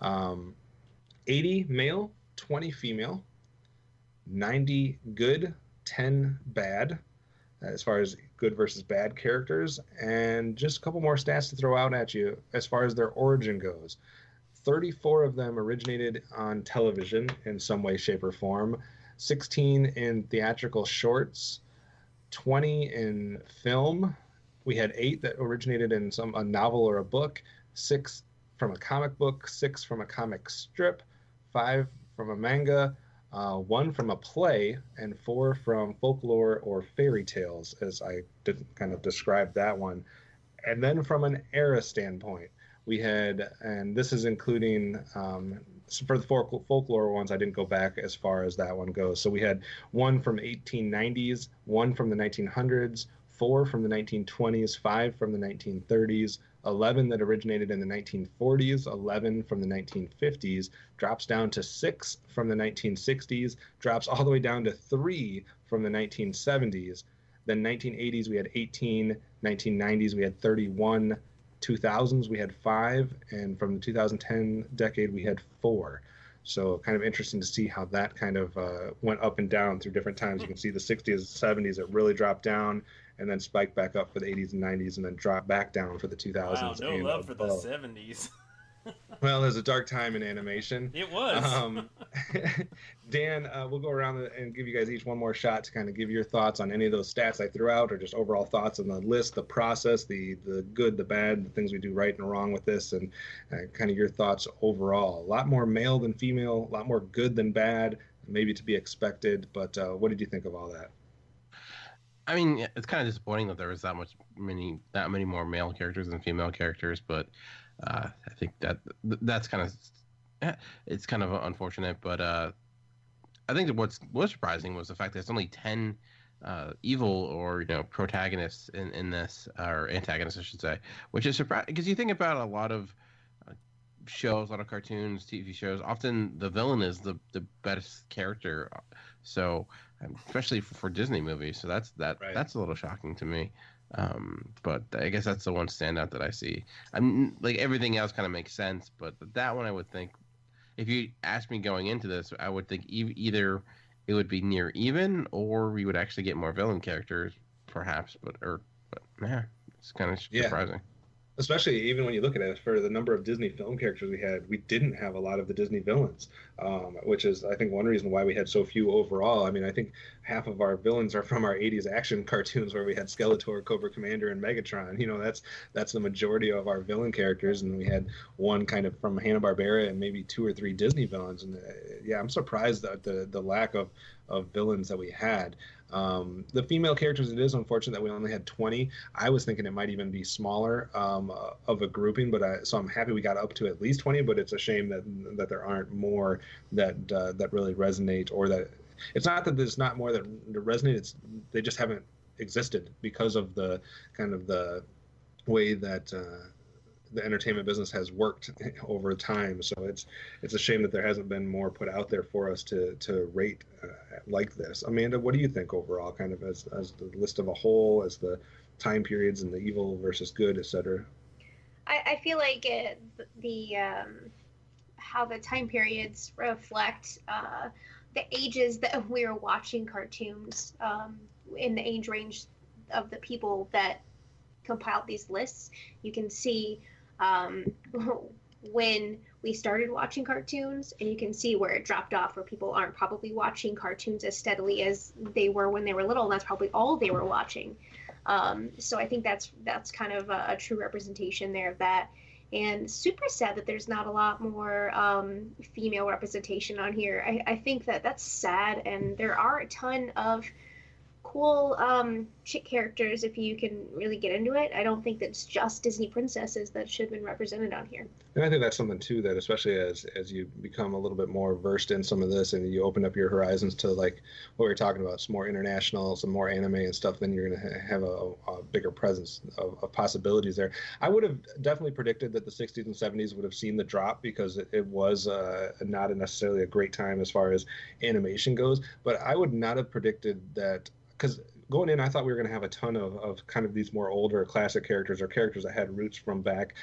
80 male, 20 female, 90 good, 10 bad, as far as good versus bad characters, and just a couple more stats to throw out at you as far as their origin goes. 34 of them originated on television in some way, shape, or form, 16 in theatrical shorts, 20 in film, We had 8 that originated in a novel or a book, 6 from a comic book, 6 from a comic strip, 5 from a manga, 1 from a play, and 4 from folklore or fairy tales, as I did kind of describe that one. And then from an era standpoint, we had, and this is including, for the folklore ones, I didn't go back as far as that one goes. So we had 1 from 1890s, 1 from the 1900s, 4 from the 1920s, 5 from the 1930s, 11 that originated in the 1940s, 11 from the 1950s, drops down to 6 from the 1960s, drops all the way down to 3 from the 1970s. Then 1980s we had 18, 1990s we had 31, 2000s we had 5, and from the 2010 decade we had 4. So kind of interesting to see how that kind of went up and down through different times. You can see the 60s, 70s, it really dropped down and then spiked back up for the 80s and 90s and then dropped back down for the 2000s. Wow, no love for the 70s. Well, there's a dark time in animation. It was. Dan, we'll go around and give you guys each one more shot to kind of give your thoughts on any of those stats I threw out, or just overall thoughts on the list, the process, the good, the bad, the things we do right and wrong with this, and kind of your thoughts overall. A lot more male than female, a lot more good than bad, maybe to be expected, but what did you think of all that? I mean, it's kind of disappointing that there was that many more male characters than female characters, but I think that's kind of, it's kind of unfortunate. But I think that what's most surprising was the fact that it's only 10 evil or protagonists in this, or antagonists I should say, which is surprising because you think about a lot of shows, a lot of cartoons, TV shows, often the villain is the best character. So especially for Disney movies, so that's a little shocking to me. But I guess that's the one standout that I see. I'm like, everything else kind of makes sense, but that one I would think, if you asked me going into this, I would think either it would be near even, or we would actually get more villain characters, perhaps. But yeah, it's kind of surprising. Especially even when you look at it, for the number of Disney film characters we had, we didn't have a lot of the Disney villains, which is, I think, one reason why we had so few overall. I mean, I think half of our villains are from our 80s action cartoons where we had Skeletor, Cobra Commander, and Megatron. That's the majority of our villain characters, and we had one kind of from Hanna-Barbera and maybe 2 or 3 Disney villains. And yeah, I'm surprised at the lack of villains that we had. The female characters, it is unfortunate that we only had 20. I was thinking it might even be smaller of a grouping, but so I'm happy we got up to at least 20. But it's a shame that there aren't more that really resonate, or that it's not that there's not more that resonate. It's they just haven't existed because of the kind of the way that the entertainment business has worked over time. So it's a shame that there hasn't been more put out there for us to rate like this. Amanda, what do you think overall, kind of as the list of a whole, as the time periods and the evil versus good, etc.? I feel like how the time periods reflect the ages that we're watching cartoons, in the age range of the people that compiled these lists. You can see when we started watching cartoons, and you can see where it dropped off, where people aren't probably watching cartoons as steadily as they were when they were little, and that's probably all they were watching. So I think that's kind of a true representation there of that. And super sad that there's not a lot more female representation on here. I think that's sad, and there are a ton of cool chick characters if you can really get into it. I don't think that it's just Disney princesses that should have been represented on here. And I think that's something too, that especially as you become a little bit more versed in some of this, and you open up your horizons to like what we were talking about, some more international, some more anime and stuff, then you're going to have a bigger presence of possibilities there. I would have definitely predicted that the 60s and 70s would have seen the drop, because it was not necessarily a great time as far as animation goes, but I would not have predicted that, because going in, I thought we were going to have a ton of kind of these more older classic characters, or characters that had roots from back,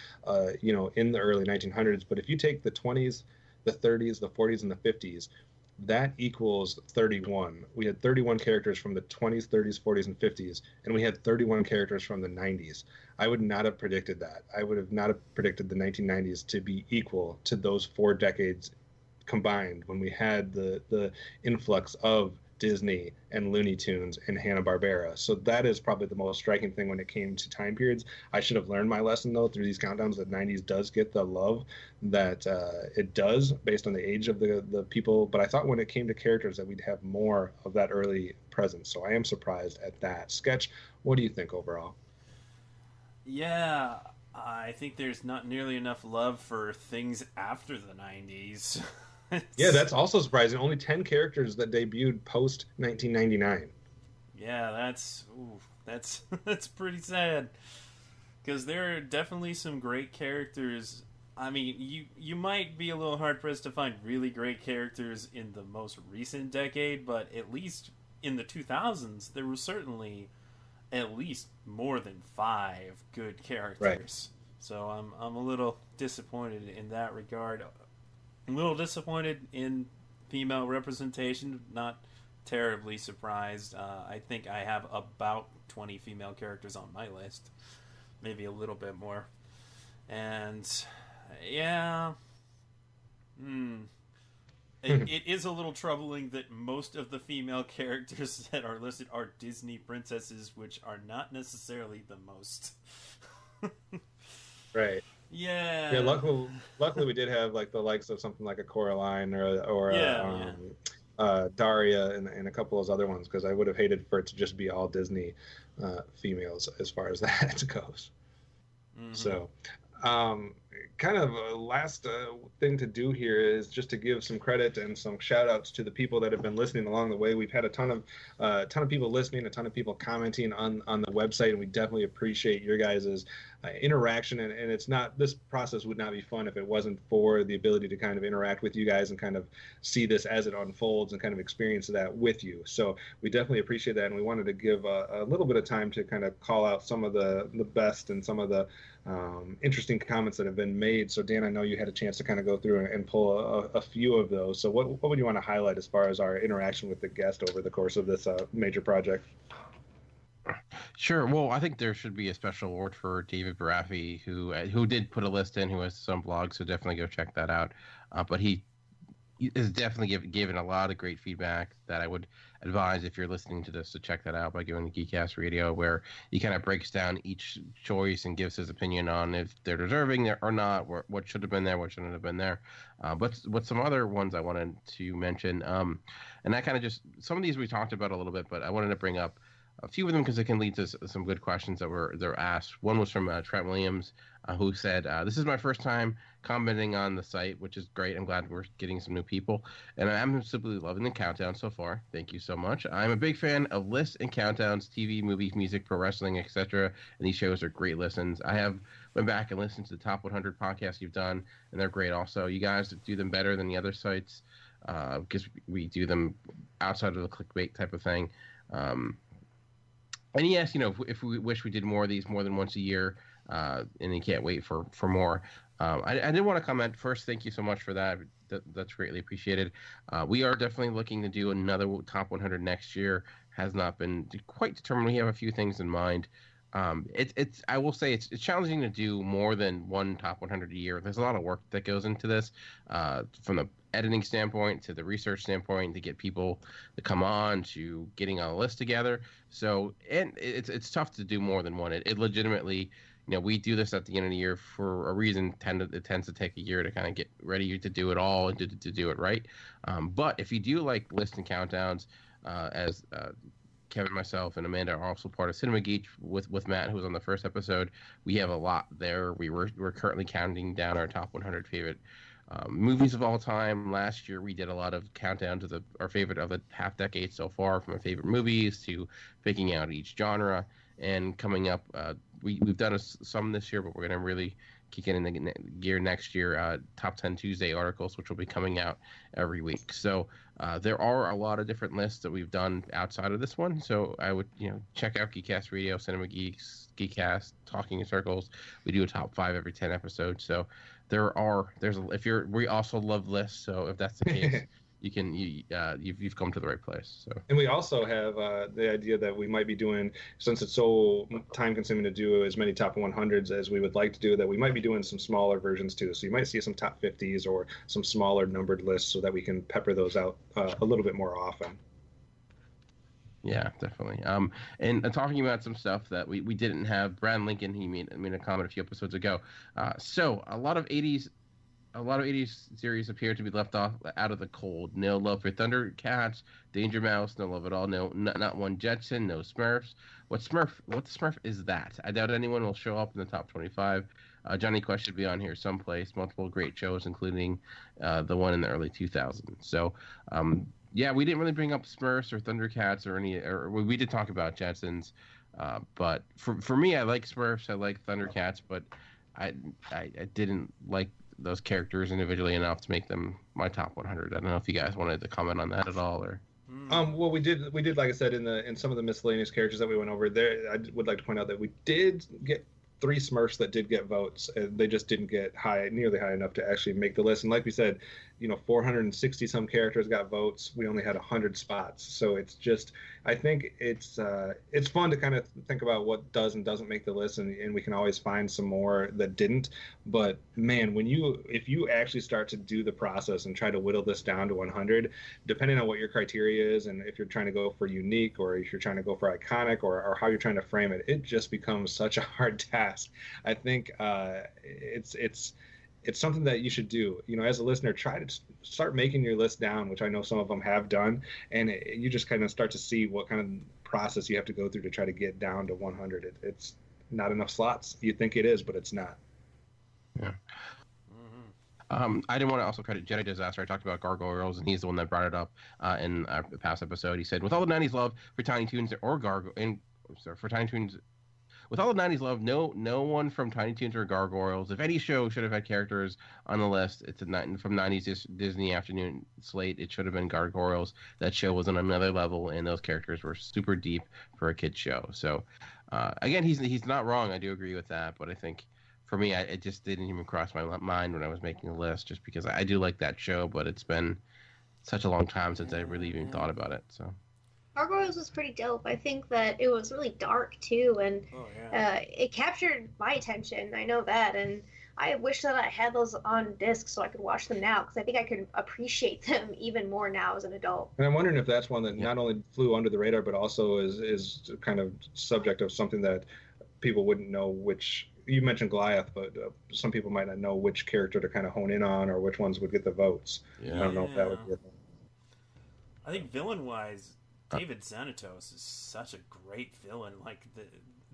in the early 1900s. But if you take the 20s, the 30s, the 40s, and the 50s, that equals 31. We had 31 characters from the 20s, 30s, 40s, and 50s, and we had 31 characters from the 90s. I would not have predicted that. I would have not have predicted the 1990s to be equal to those 4 decades combined, when we had the influx of Disney, and Looney Tunes, and Hanna-Barbera. So that is probably the most striking thing when it came to time periods. I should have learned my lesson, though, through these countdowns, that 90s does get the love that it does based on the age of the people. But I thought when it came to characters that we'd have more of that early presence. So I am surprised at that. Sketch, what do you think overall? Yeah, I think there's not nearly enough love for things after the 90s. Yeah, that's also surprising. Only 10 characters that debuted post 1999. Yeah, that's that's pretty sad. Because there are definitely some great characters. I mean, you might be a little hard pressed to find really great characters in the most recent decade, but at least in the 2000s, there were certainly at least more than 5 good characters. Right. So I'm a little disappointed in that regard. I'm a little disappointed in female representation. Not terribly surprised. I think I have about 20 female characters on my list. Maybe a little bit more. And, yeah. It is a little troubling that most of the female characters that are listed are Disney princesses, which are not necessarily the most. Right. Yeah. Yeah. Luckily, we did have like the likes of something like a Coraline or Daria and a couple of those other ones, because I would have hated for it to just be all Disney females as far as that goes. Mm-hmm. So, kind of a last thing to do here is just to give some credit and some shout outs to the people that have been listening along the way. We've had a ton of people listening, a ton of people commenting on the website, and we definitely appreciate your guys' interaction. And it's not, this process would not be fun if it wasn't for the ability to kind of interact with you guys and kind of see this as it unfolds and kind of experience that with you. So we definitely appreciate that, and we wanted to give a little bit of time to kind of call out some of the best and some of the interesting comments that have been made. So Dan, I know you had a chance to kind of go through and pull a few of those. So what would you want to highlight as far as our interaction with the guest over the course of this major project? Sure. Well, I think there should be a special award for David Baraffi, who did put a list in, who has some blogs, so definitely go check that out. But he is definitely given a lot of great feedback that I would advise, if you're listening to this, to check that out by going to Geekcast Radio, where he kind of breaks down each choice and gives his opinion on if they're deserving or not, what should have been there, what shouldn't have been there. But some other ones I wanted to mention, and I kind of just, some of these we talked about a little bit, but I wanted to bring up a few of them because it can lead to some good questions that were asked. One was from Trent Williams, who said, "This is my first time commenting on the site, which is great. I'm glad we're getting some new people, and I'm simply loving the countdown so far. Thank you so much. I'm a big fan of lists and countdowns, TV, movies, music, pro wrestling, etc. And these shows are great listens. I have went back and listened to the top 100 podcasts you've done, and they're great. Also, you guys do them better than the other sites because we do them outside of the clickbait type of thing." And he asked, if we wish we did more of these more than once a year, and he can't wait for more. I did want to comment first. Thank you so much for that. That's greatly appreciated. We are definitely looking to do another top 100 next year. Has not been quite determined. We have a few things in mind. I will say it's challenging to do more than one top 100 a year. There's a lot of work that goes into this, from the editing standpoint to the research standpoint, to get people to come on, to getting a list together. So, and it's tough to do more than one. It legitimately, we do this at the end of the year for a reason. It tends to take a year to kind of get ready to do it all and to do it right. But if you do like lists and countdowns, as Kevin, myself, and Amanda are also part of Cinema Geek with Matt, who was on the first episode. We have a lot there. We're currently counting down our top 100 favorite movies of all time. Last year, we did a lot of countdown to our favorite of the half decade so far, from our favorite movies to picking out each genre. And coming up, we've done some this year, but we're going to really kick it in the gear next year. Top 10 Tuesday articles, which will be coming out every week. So there are a lot of different lists that we've done outside of this one. So I would, check out Geekcast Radio, Cinema Geeks, Geekcast, Talking in Circles. We do a top 5 every 10 episodes. So we also love lists. So if that's the case, you've come to the right place. So, and we also have the idea that we might be doing, since it's so time consuming to do as many top 100s as we would like to do, that we might be doing some smaller versions too. So you might see some top 50s or some smaller numbered lists, so that we can pepper those out a little bit more often. Yeah, definitely. And talking about some stuff that we didn't have, Brad Lincoln, he made a comment a few episodes ago. So a lot of 80s series appear to be left out of the cold. No love for Thundercats, Danger Mouse, no love at all. No, not one Jetson, no Smurfs. What the Smurf is that? I doubt anyone will show up in the top 25. Johnny Quest should be on here someplace. Multiple great shows, including the one in the early 2000s. So, yeah, we didn't really bring up Smurfs or Thundercats or we did talk about Jetsons. But for me, I like Smurfs, I like Thundercats, but I didn't like those characters individually enough to make them my top 100. I don't know if you guys wanted to comment on that at all, or. Well, we did, like I said, in some of the miscellaneous characters that we went over there. I would like to point out that we did get 3 Smurfs that did get votes. They just didn't get nearly high enough to actually make the list. And like we said, 460 some characters got votes. We only had 100 spots. So it's just, I think it's fun to kind of think about what does and doesn't make the list, and we can always find some more that didn't. But man, if you actually start to do the process and try to whittle this down to 100, depending on what your criteria is, and if you're trying to go for unique or if you're trying to go for iconic or how you're trying to frame it, it just becomes such a hard task. I think it's something that you should do. As a listener, try to start making your list down, which I know some of them have done, and you just kind of start to see what kind of process you have to go through to try to get down to 100. It's not enough slots. You think it is, but it's not. Yeah. I didn't want to also credit Jedi Disaster. I talked about Gargoyles, and he's the one that brought it up in our past episode. He said, with all the 90s love for Tiny Toons with all the 90s love, no one from Tiny Toons or Gargoyles. If any show should have had characters on the list, it's from 90s Disney afternoon slate. It should have been Gargoyles. That show was on another level, and those characters were super deep for a kid's show. So, again, he's not wrong. I do agree with that, but I think for me, it just didn't even cross my mind when I was making the list, just because I do like that show, but it's been such a long time since I really even thought about it. So. Gargoyles was pretty dope. I think that it was really dark too, and it captured my attention. I know that, and I wish that I had those on disc so I could watch them now, because I think I could appreciate them even more now as an adult. And I'm wondering if that's one that not only flew under the radar, but also is kind of subject of something that people wouldn't know which. You mentioned Goliath, but some people might not know which character to kind of hone in on or which ones would get the votes. Yeah. I don't know if that would be a thing. I think villain-wise, David Xanatos is such a great villain. Like,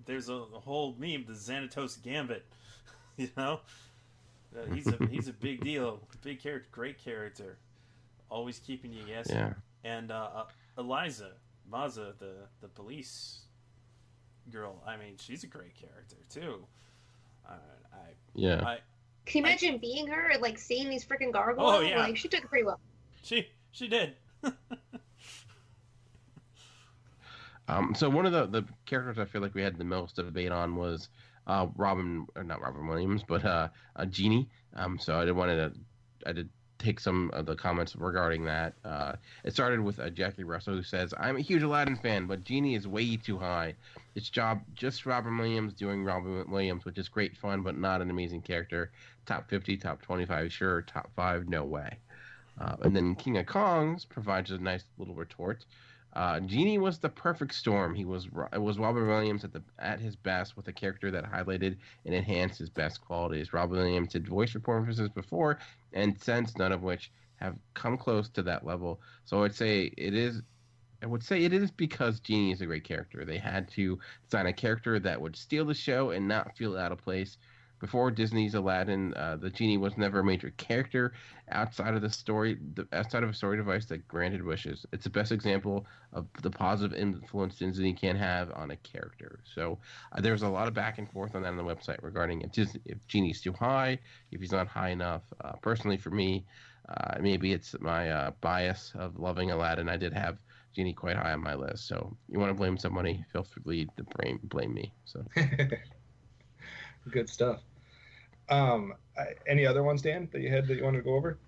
there's a whole meme, the Xanatos Gambit. He's a big deal, big character, great character, always keeping you guessing. Yeah. And Eliza Maza, the police girl. I mean, she's a great character too. Can you imagine being her, like seeing these freaking gargoyles? Oh, yeah. Like, she took it pretty well. She did. So one of the characters I feel like we had the most debate on was not Robin Williams, but Genie. So I did take some of the comments regarding that. It started with Jackie Russell, who says, I'm a huge Aladdin fan, but Genie is way too high. It's just Robin Williams doing Robin Williams, which is great fun, but not an amazing character. Top 50, top 25, sure. Top 5, no way. And then King of Kongs provides a nice little retort. Genie was the perfect storm. It was Robin Williams at his best, with a character that highlighted and enhanced his best qualities. Robin Williams did voice performances before and since, none of which have come close to that level. So I would say it is because Genie is a great character. They had to design a character that would steal the show and not feel out of place. Before Disney's Aladdin, the Genie was never a major character outside of a story device that granted wishes. It's the best example of the positive influence Disney can have on a character. So there's a lot of back and forth on that on the website regarding if Genie's too high, if he's not high enough. Personally, for me, maybe it's my bias of loving Aladdin. I did have Genie quite high on my list. So you want to blame somebody, feel free to blame me. So. Good stuff. Any other ones, Dan, that you wanted to go over?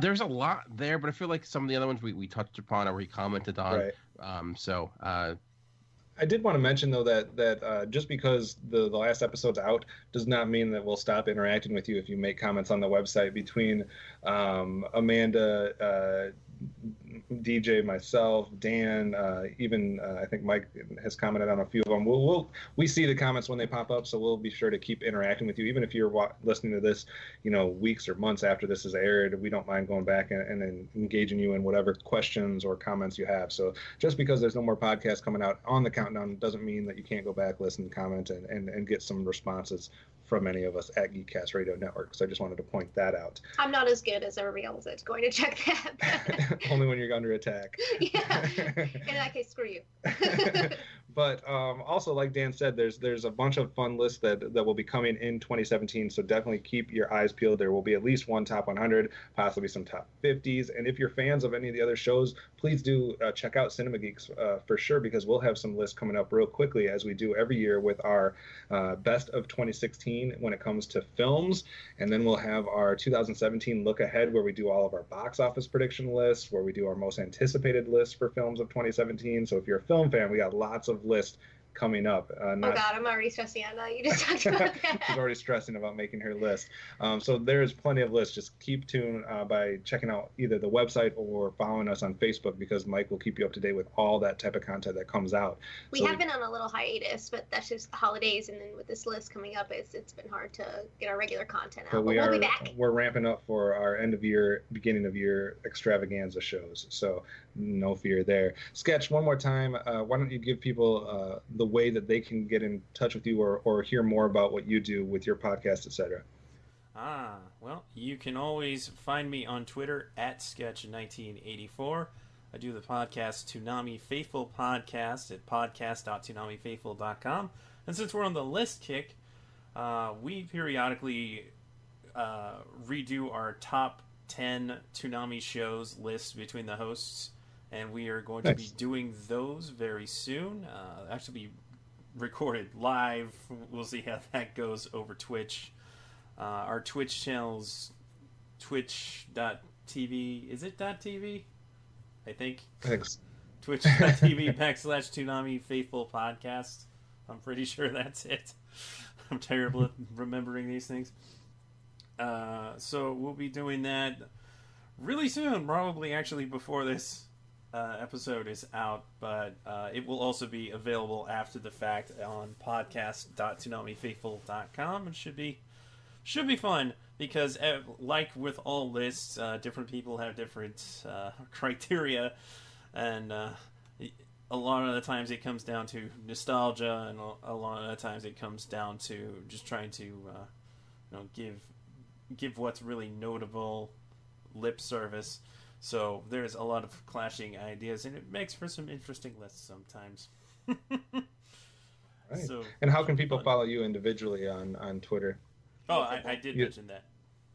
There's a lot there, but I feel like some of the other ones we touched upon or we commented on. Right. I did want to mention, though, that just because the last episode's out does not mean that we'll stop interacting with you if you make comments on the website. Between Amanda DJ, myself, Dan, even I think Mike has commented on a few of them. We see the comments when they pop up, so we'll be sure to keep interacting with you. Even if you're listening to this, weeks or months after this is aired, we don't mind going back and engaging you in whatever questions or comments you have. So just because there's no more podcasts coming out on the countdown doesn't mean that you can't go back, listen, comment, and get some responses from any of us at Geekcast Radio Network. So I just wanted to point that out. I'm not as good as everybody else that's going to check that. Only when you're under attack. Yeah. In that case, screw you. But also, like Dan said, there's a bunch of fun lists that will be coming in 2017. So definitely keep your eyes peeled. There will be at least one top 100, possibly some top 50s. And if you're fans of any of the other shows, please do check out Cinema Geeks for sure, because we'll have some lists coming up real quickly, as we do every year with our best of 2016 when it comes to films. And then we'll have our 2017 look ahead, where we do all of our box office prediction lists, where we do our most anticipated lists for films of 2017. So if you're a film fan, we got lots of lists coming up. Oh God, I'm already stressing out now. You just talked about that. She's already stressing about making her list. So there's plenty of lists. Just keep tuned by checking out either the website or following us on Facebook, because Mike will keep you up to date with all that type of content that comes out. We have been on a little hiatus, but that's just the holidays, and then with this list coming up, it's been hard to get our regular content out. But we'll be back. We're ramping up for our end of year, beginning of year extravaganza shows. So no fear there. Sketch, one more time. Why don't you give people the way that they can get in touch with you or hear more about what you do with your podcast, etc.? Well, you can always find me on Twitter at Sketch1984. I do the podcast Toonami Faithful Podcast at podcast.toonamifaithful.com. And since we're on the list kick, we periodically redo our top 10 Toonami shows list between the hosts, and we are going to be doing those very soon. Actually be recorded live. We'll see how that goes over Twitch. Our Twitch channel's twitch.tv. Is it .tv? I think. Thanks. Twitch.tv /Toonami Faithful Podcast. I'm pretty sure that's it. I'm terrible at remembering these things. So we'll be doing that really soon, probably actually before this episode is out, but it will also be available after the fact on podcast.toonamifaithful.com. It should be fun, because like with all lists, different people have different criteria, and a lot of the times it comes down to nostalgia, and a lot of the times it comes down to just trying to give what's really notable lip service. So there's a lot of clashing ideas, and it makes for some interesting lists sometimes. Right. So, and how can people follow you individually on Twitter? Oh, I did mention that.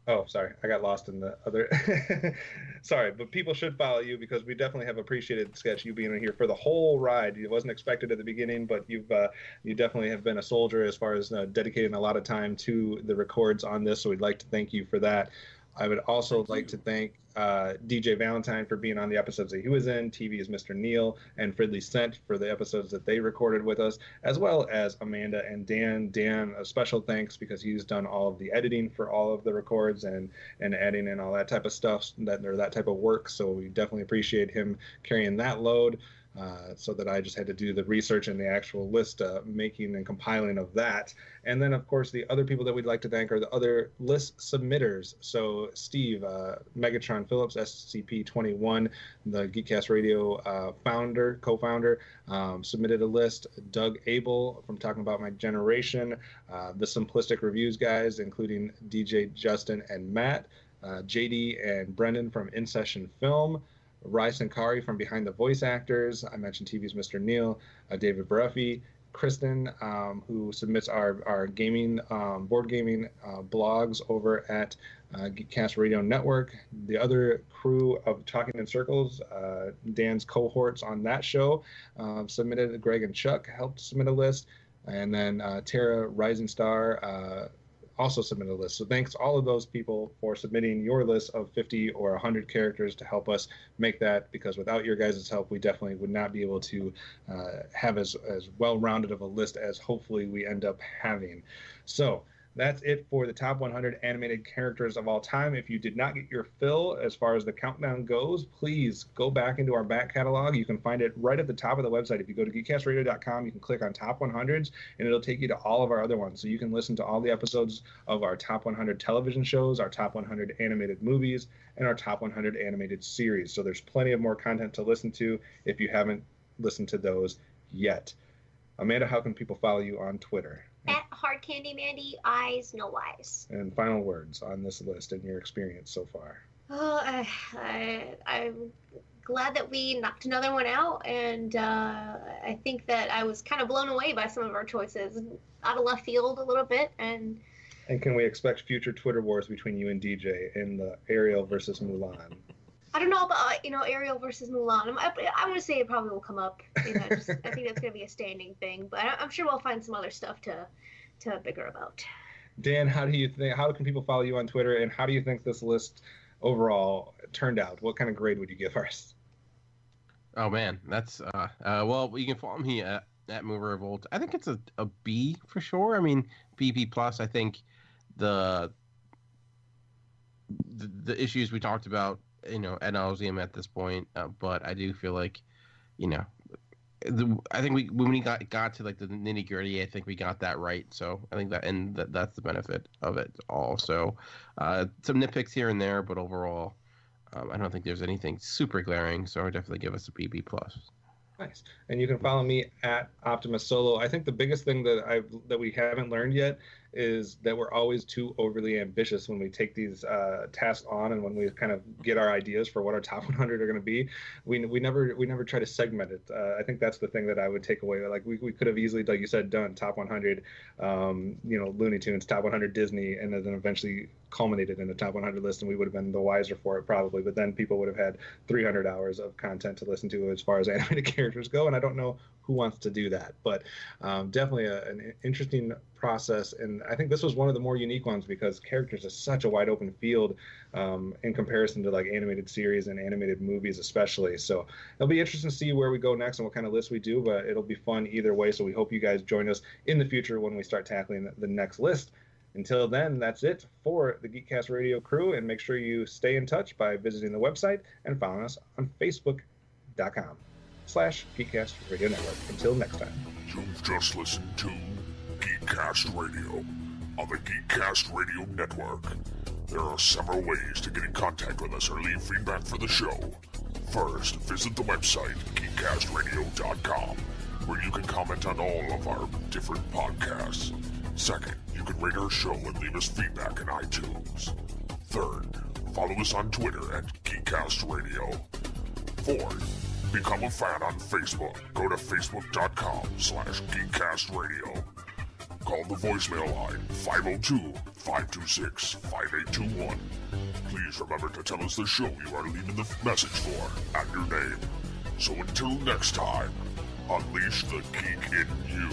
Oh, sorry. I got lost in the other. Sorry, but people should follow you, because we definitely have appreciated, Sketch, you being in here for the whole ride. It wasn't expected at the beginning, but you definitely have been a soldier as far as dedicating a lot of time to the records on this. So we'd like to thank you for that. I would also like to thank DJ Valentine for being on the episodes that he was in, TV is Mr. Neil, and Fridley Sent for the episodes that they recorded with us, as well as Amanda and Dan. Dan, a special thanks, because he's done all of the editing for all of the records and adding in all that type of stuff, that type of work. So we definitely appreciate him carrying that load. So that I just had to do the research and the actual list making and compiling of that. And then, of course, the other people that we'd like to thank are the other list submitters. So Steve, Megatron Phillips, SCP-21, the Geekcast Radio co-founder, submitted a list. Doug Abel from Talking About My Generation, the Simplistic Reviews guys, including DJ Justin and Matt, JD and Brendan from In Session Film, Rai Sankari from Behind the Voice Actors. I mentioned TV's Mr. Neil, David Baruffy, Kristen, who submits our gaming, board gaming blogs over at Geekcast Radio Network. The other crew of Talking in Circles, Dan's cohorts on that show, submitted. Greg and Chuck helped submit a list. And then Tara Rising Star also submitted a list. So thanks to all of those people for submitting your list of 50 or 100 characters to help us make that, because without your guys' help, we definitely would not be able to have as well-rounded of a list as hopefully we end up having. So that's it for the top 100 animated characters of all time. If you did not get your fill as far as the countdown goes, please go back into our back catalog. You can find it right at the top of the website. If you go to geekcastradio.com, you can click on top 100s, and it'll take you to all of our other ones. So you can listen to all the episodes of our top 100 television shows, our top 100 animated movies, and our top 100 animated series. So there's plenty of more content to listen to if you haven't listened to those yet. Amanda, how can people follow you on Twitter? At HardCandiMandi, eyes, no lies. And final words on this list and your experience so far. Oh, I'm glad that we knocked another one out, and I think that I was kind of blown away by some of our choices, out of left field a little bit. And can we expect future Twitter wars between you and DJ in the Ariel versus Mulan? I don't know about Ariel versus Mulan. I want to say it probably will come up. I think that's going to be a standing thing, but I'm sure we'll find some other stuff to bigger about. Dan, how can people follow you on Twitter, and how do you think this list overall turned out? What kind of grade would you give ours? Oh man, that's well, you can follow me at MovieRevolt. I think it's a B for sure. I mean, B plus. I think the issues we talked about, ad nauseum at this point, but I do feel like, I think when we got to like the nitty gritty, I think we got that right. So I think that's the benefit of it all. So some nitpicks here and there, but overall, I don't think there's anything super glaring. So I would definitely give us a BB plus. Nice. And you can follow me at OptimusSolo. I think the biggest thing that we haven't learned yet is that we're always too overly ambitious when we take these tasks on, and when we kind of get our ideas for what our top 100 are going to be. We never try to segment it. I think that's the thing that I would take away. Like we could have easily, like you said, done top 100, Looney Tunes, top 100 Disney, and then eventually culminated in the top 100 list, and we would have been the wiser for it probably. But then people would have had 300 hours of content to listen to as far as animated characters go, and I don't know who wants to do that. But definitely an interesting process, and I think this was one of the more unique ones because characters is such a wide open field in comparison to like animated series and animated movies especially. So it'll be interesting to see where we go next and what kind of list we do, but it'll be fun either way. So we hope you guys join us in the future when we start tackling the next list. Until then, that's it for the Geekcast Radio crew, and make sure you stay in touch by visiting the website and following us on Facebook.com/Geekcast Radio Network. Until next time. You've just listened to Geekcast Radio on the Geekcast Radio Network. There are several ways to get in contact with us or leave feedback for the show. First, visit the website, geekcastradio.com, where you can comment on all of our different podcasts. Second, you can rate our show and leave us feedback in iTunes. Third, follow us on Twitter at Geekcast Radio. Fourth, become a fan on Facebook. Go to facebook.com/GeekcastRadio. Call the voicemail line 502-526-5821. Please remember to tell us the show you are leaving the message for and your name. So until next time, unleash the geek in you.